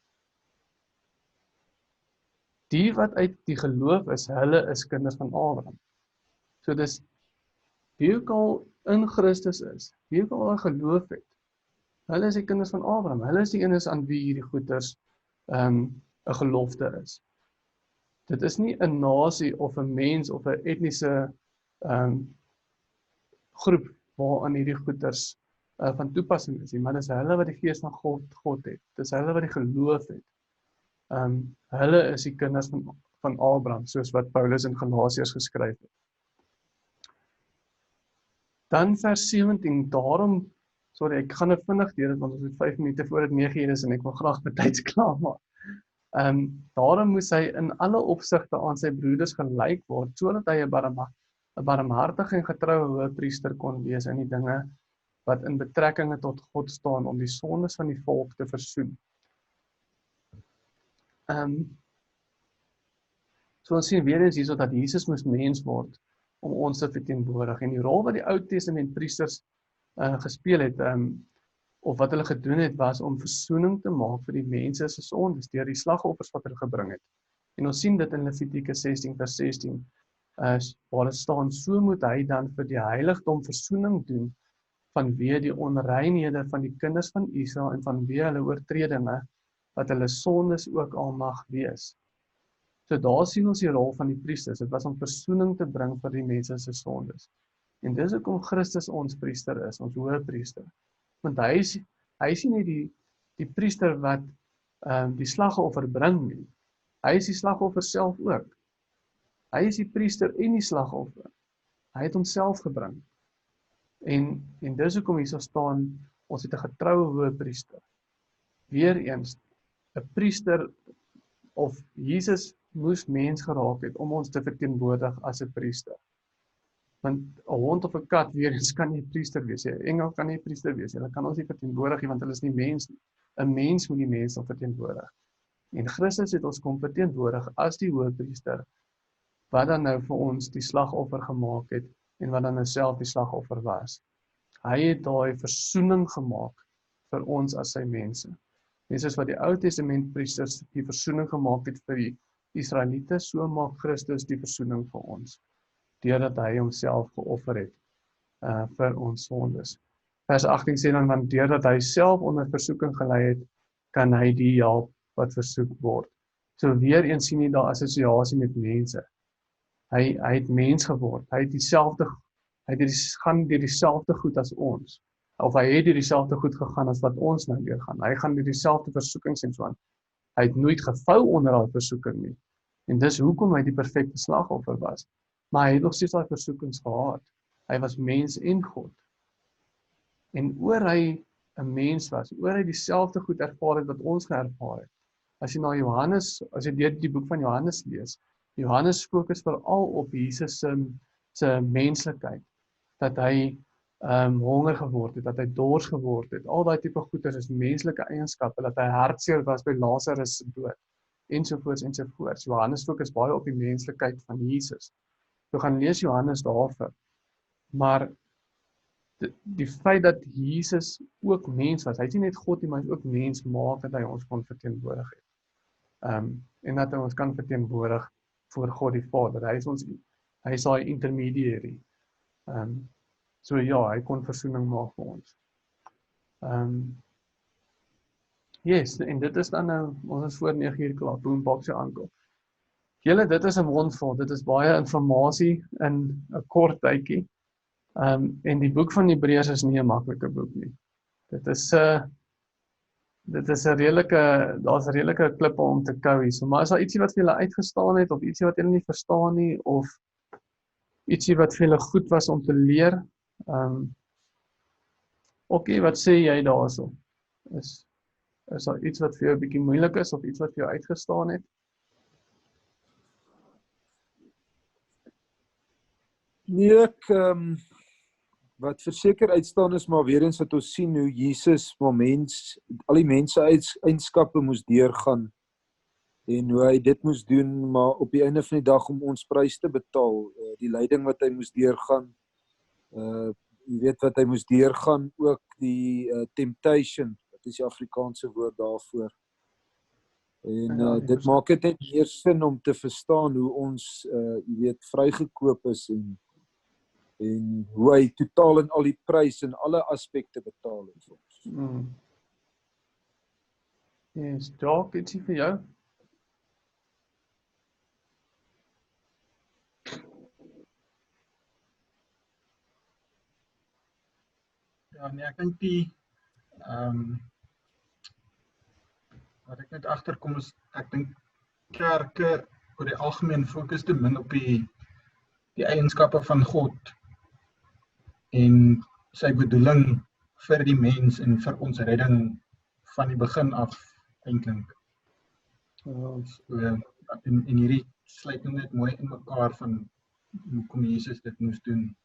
Die wat uit die geloof is, hulle is kinders van Abraham. So dis, wie ook al in Christus is, wie ook al 'n geloof het, hulle is die kinders van Abraham. Hulle is die enes aan wie hierdie goeders 'n gelofte is. Dit is nie 'n nasie of 'n mens of 'n etniese groep waaraan hierdie goeders van toepassing is nie, maar dis hulle wat die gees van God het. Dis hulle wat die geloof het. Hulle is die kinders van Abraham, soos wat Paulus in Galasiërs geskryf het. Dan vers 17, daarom, sorry, ek gaan vinnig deur dit, want ons het 5 minute voor dit 9 is en ek wil graag betyds klaar maak. Daarom moes hy in alle opsigte aan sy broeders gelyk word, sodat hy 'n barmhartige en getroue hoëpriester kon wees in die dinge wat in betrekkinge tot God staan om die sondes van die volk te versoen. So ons sien weer eens hierso dat Jesus moes mens word om ons te verteenwoordig. En die rol wat die Ou Testament priesters gespeel het, of wat hulle gedoen het, was om versoening te maak vir die mense se sondes deur die slagoffers wat hulle gebring het. En ons sien dit in Levitikus 16 vers 16, waar dit staan, so moet hy dan vir die heiligdom versoening doen vanweë die onreinhede van die kinders van Israel en vanweë hulle oortredinge, wat hulle sondes ook al mag wees. So daar sien ons die rol van die priesters. Dit was om versoening te bring vir die mense se sondes. En dis hoekom Christus ons priester is, ons hoëpriester. Want hy is nie die priester wat die slagoffer bring nie. Hy is die slagoffer self ook. Hy is die priester en die slagoffer. Hy het homself gebring. En dis hoekom hier staan, ons het 'n getroue hoëpriester. Weereens, 'n priester of Jesus moes mens geraak het om ons te verteenwoordig as 'n priester. Want 'n hond of 'n kat weereens kan nie 'n priester wees nie. 'n Engel kan nie 'n priester wees nie. Hulle kan ons nie verteenwoordig nie, want hulle is nie mens nie. 'n Mens moet die mens dan verteenwoordig. En Christus het ons kom verteenwoordig as die hoëpriester, wat dan nou vir ons die slagoffer gemaak het, en wat dan nou self die slagoffer was. Hy het daai versoening gemaak vir ons as sy mense. Net soos wat die Ou Testament priesters die versoening gemaak het vir die Israeliete, so maak Christus die versoening vir ons, deurdat hy homself geoffer het vir ons sondes. Vers 18 sê dan, want deurdat hy self onder versoeking gelei het, kan hy die help wat versoek word. So weer eens sien jy daar assosiasie met mense. Hy het mens geword, hy gaan deur dieselfde goed as ons, of hy het deur dieselfde goed gegaan as wat ons nou deurgaan. Hy gaan deur dieselfde versoekings en so aan. Hy het nooit gevou onder daai versoeking nie. En dis hoekom hy die perfekte slagoffer was. Maar hy het nog steeds daai versoekings gehad. Hy was mens en God. En oor hy 'n mens was, oor hy dieselfde goed ervaar het wat ons geervaar het. As jy deur die boek van Johannes lees, Johannes fokus veral op Jesus se menslikheid, dat hy honger geword het, dat hy dors geword het, al daai tipe goeders is menslike eienskappe, dat hy hartseer was by Lazarus se dood, ensovoorts ensovoorts. Johannes fokus baie op die menslikheid van Jesus. So gaan lees Johannes daaroor. Maar die feit dat Jesus ook mens was, hy is nie net God nie, maar hy is ook mens, maak dat hy ons kon verteenwoordig het. En dat hy ons kan verteenwoordig voor God die Vader. Hy is daai intermediary. So ja, hy kon versoening maak vir ons. Yes, en dit is dan nou, ons is voor 9 uur klaar, Boombox se aankom. Julle, dit is 'n mondvol, dit is baie inligting in 'n kort tydjie. En die boek van Hebreërs is nie 'n maklike boek nie. Dit is 'n daar's 'n redelike klippe om te kou hier. So, maar is daar ietsie wat vir julle uitgestaan het, of ietsie wat julle nie verstaan nie, of ietsie wat vir julle goed was om te leer? Okay, wat sê jy daarso? Is daar iets wat vir jou 'n bietjie moeilik is, of iets wat vir jou uitgestaan het? Nee, wat verseker uitstaan is maar weer eens wat ons sien hoe Jesus al die mense eienskappe moes deurgaan en hoe hy dit moes doen, maar op die einde van die dag om ons prys te betaal, die lyding wat hy moes deurgaan, jy weet wat hy moes deurgaan, ook die temptation, wat is die Afrikaanse woord daarvoor. En dit maak dit net meer sin om te verstaan hoe ons, jy weet, vrygekoop is en hoe hy totaal en al die prys en alle aspekte betaal het vir ons. Yes, Jock, ietsie vir jou? Ja, nee, ek dink wat ek net agterkom is, ek dink kerke oor die algemeen fokus te min op die eienskappe van God en sy bedoeling vir die mens en vir ons redding van die begin af eintlik. En hierdie sluit net mooi in mekaar van hoekom Jesus dit moes doen.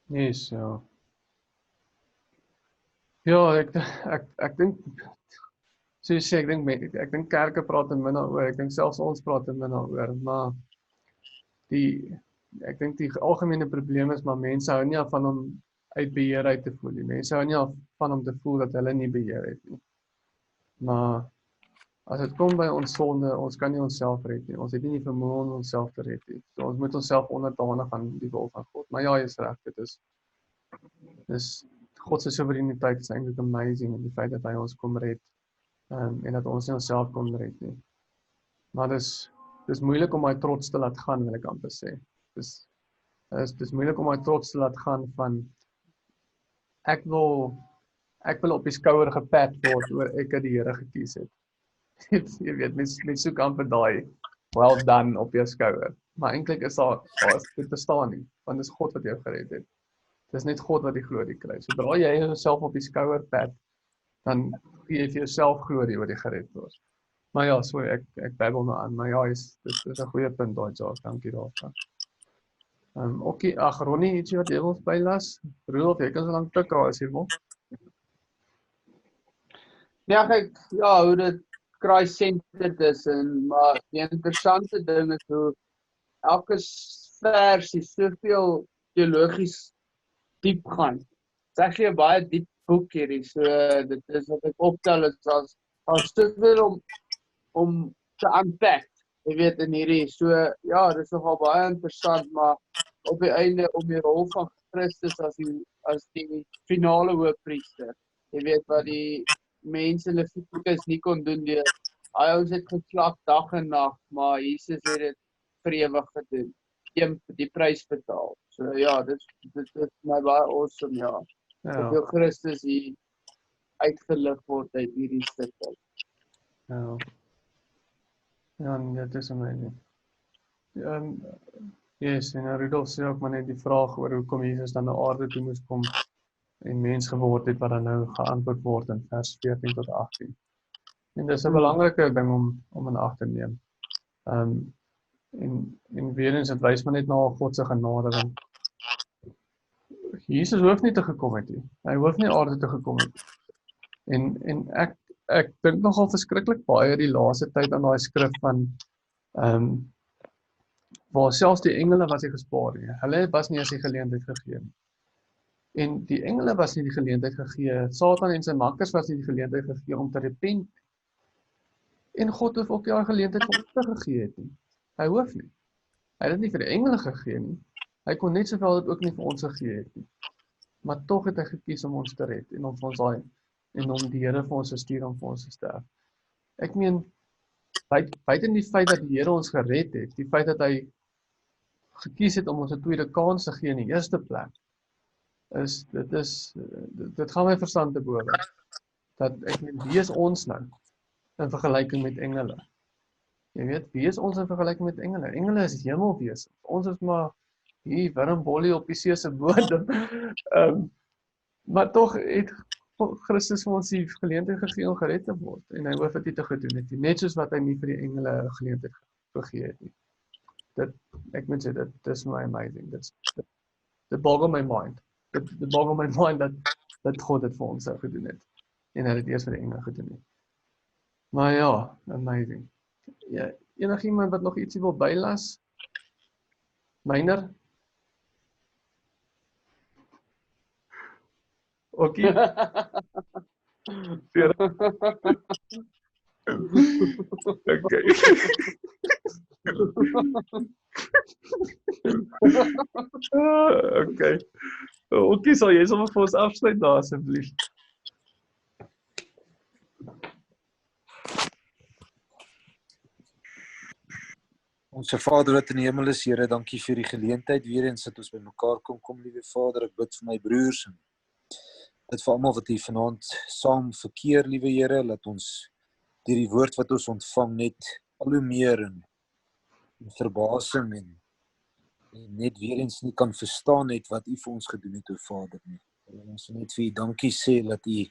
Yes, ja. Ja, ek dink, so jy sê, ek dink kerke praat te min daaroor, ek dink selfs ons praat te min daaroor, maar ek dink die algemene probleem is, maar mense hou nie af van om uit beheer uit te voel nie. Mense hou nie af van om te voel dat hulle nie beheer het nie. Maar as dit kom by ons sonde, ons kan nie onsself red nie. Ons het nie die vermoë om onsself te red nie. So ons moet onsself onderdanig aan die wil van God. Maar ja, jy is reg, dit is God se soewereiniteit is eintlik amazing, en die feit dat hy ons kom red, en dat ons nie onsself kom red nie. Maar dis moeilik om my trots te laat gaan, wil ek amper sê. Dis moeilik om my trots te laat gaan van ek wil op die skouer gepat word oor ek het die Here gekies het. jy weet, mens soek amper daai well done op jou skouer. Maar eintlik is dit bestaan nie, want dit is God wat jou gered het. Dit is net God wat die glorie kry. Sodra jy jouself op die skouer pat, dan gee jy vir jouself glorie oor die gered word. Maar ja, so ek babbel nou aan, maar ja, dit is 'n goeie punt daai, Jacques, dankie daarvoor. Okay, ag Ronnie, ietsie wat jy wil bylas? Rudolf, jy kan so lank tik as jy wil. Ja, kyk, ja, hoe dit Christ-centered is, maar die interessante ding is hoe elke versie soveel teologies diep gaan. It's actually 'n baie diep boek hierdie, so dit is wat ek optel is as soveel om te unpack, jy weet, in hierdie, so ja, dit is nogal baie interessant, maar op die einde om die rol van Christus as die finale hoëpriester, jy weet, wat die mense in Levitikus nie kon doen deur ons het geslag dag en nag, maar Jesus het dit vir ewig gedoen. Die prys betaal. So ja, dit is my baie awesome, ja. Hoeveel Christus hier uitgelig word uit hierdie stuk. Ja. Ja, dit is amazing. Yes, en Rudolf sê ook maar net die vraag oor hoekom Jesus dan na aarde toe moes kom en mens geword het, wat dan nou geantwoord word in vers 14 tot 18. En dis 'n belangrike ding om in ag te neem. En weer eens, het wys maar net na God se genade, want Jesus hoef nie te gekom het nie. Hy hoef nie aarde toe gekom het. En ek dink nogal verskriklik baie die laaste tyd aan daai skrif van waar selfs die engele was nie gespaar nie. Hulle was nie as die geleentheid gegee nie. En die engele was nie die geleentheid gegee, Satan en sy makkers was nie die geleentheid gegee om te repent. En God hoef ook die geleentheid vir ons te gegee het nie. Hy hoef nie. Hy het dit nie vir die engele gegee nie. Hy kon net soveel dit ook nie vir ons gegee het nie. Maar tog het hy gekies om ons te red en om die Here vir ons te stuur om vir ons te sterf. Ek meen, buiten die feit dat die Here ons gered het, die feit dat hy gekies het om ons 'n tweede kans te gee in die eerste plek, dit gaan my verstand te bowe. Dat ek meen, wie is ons nou in vergelyking met engele? Jy weet, wie is ons in vergelyking met engele? Engele is hemelwese. Ons is maar hier wurmbollie op die see se bodem. Maar tog het Christus vir ons die geleentheid gegee om gered te word. En hy hoef dit nie te gedoen het nie. Net soos wat hy nie vir die engele 'n geleentheid gegee het nie. Ek moet sê, dit is my amazing. Dit boggle my mind. Dit boggle my mind dat God dit vir ons sou gedoen het. En hy het dit eers vir die engele gedoen het. Maar ja, amazing. Ja, enigiemand wat nog ietsie wil bylas? Myner? Okay. Okay. Okay. Okay, sal jy sommer vir ons afsluit daar asseblief? Onse Vader wat in die hemel is, Here, dankie vir die geleentheid weer eens dat ons by mekaar kom, liewe Vader. Ek bid vir my broers en bid vir almal wat hier vanaand saam verkeer, liewe Here, laat ons deur die woord wat ons ontvang net al hoe meer in verbasing en net weer eens nie kan verstaan net wat U vir ons gedoen het, o Vader nie. Ons wil net vir U dankie sê dat U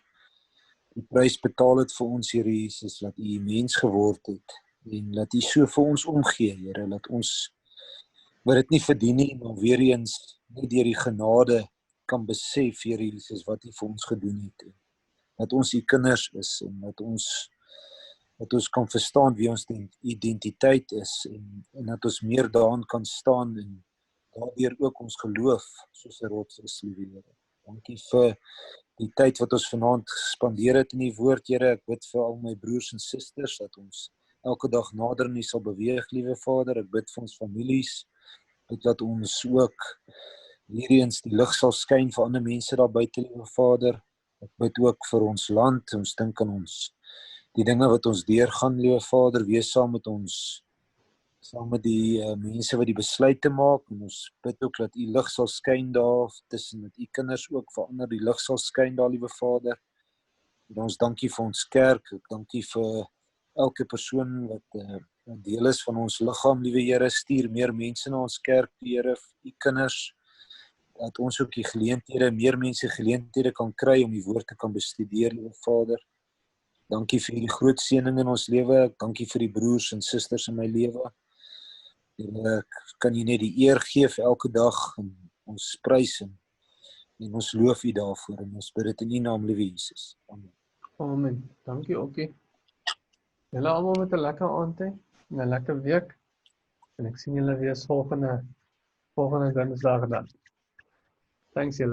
die prys betaal het vir ons, Here Jesus, dat U mens geword het en dat U so vir ons omgee, Here, dat ons wat dit nie verdien nie, maar weer eens nie deur die genade kan besef, Here Jesus, wat U vir ons gedoen het en dat ons U kinders is en dat ons kan verstaan wie ons identiteit is en dat ons meer daarin kan staan en daardeur ook ons geloof soos 'n rots is, liewe Here. Dankie vir die tyd wat ons vanaand gespandeer het in die woord, Here. Ek bid vir al my broers en susters dat ons elke dag nader in U sal beweeg, liewe Vader. Ek bid vir ons families, dat ons ook hierdie eens die lig sal skyn vir ander mense daar buite, liewe Vader. Ek bid ook vir ons land. Ons dink aan ons die dinge wat ons deurgaan, liewe Vader, wees saam met ons, saam met die mense wat die besluite maak, en ons bid ook dat U lig sal skyn daar, tussen met U kinders ook, verander die lig sal skyn daar, liewe Vader. En ons dankie vir ons kerk, ek dankie vir elke persoon wat 'n deel is van ons liggaam, liewe Here, stuur meer mense na ons kerk, Here, u kinders, dat ons ook die geleenthede, meer mense geleenthede kan kry om die woord te kan bestudeer, liewe Vader. Dankie vir die groot seëning in ons lewe, dankie vir die broers en susters in my lewe. Here, kan u net die eer gee vir elke dag en ons prys en ons loof u daarvoor en ons bid dit in u naam, liewe Jesus. Amen. Amen. Dankie Okkie. Julle almal met 'n lekker aand hê, en 'n lekker week. En ek sien julle weer volgende Dinsdag dan. Thanks julle.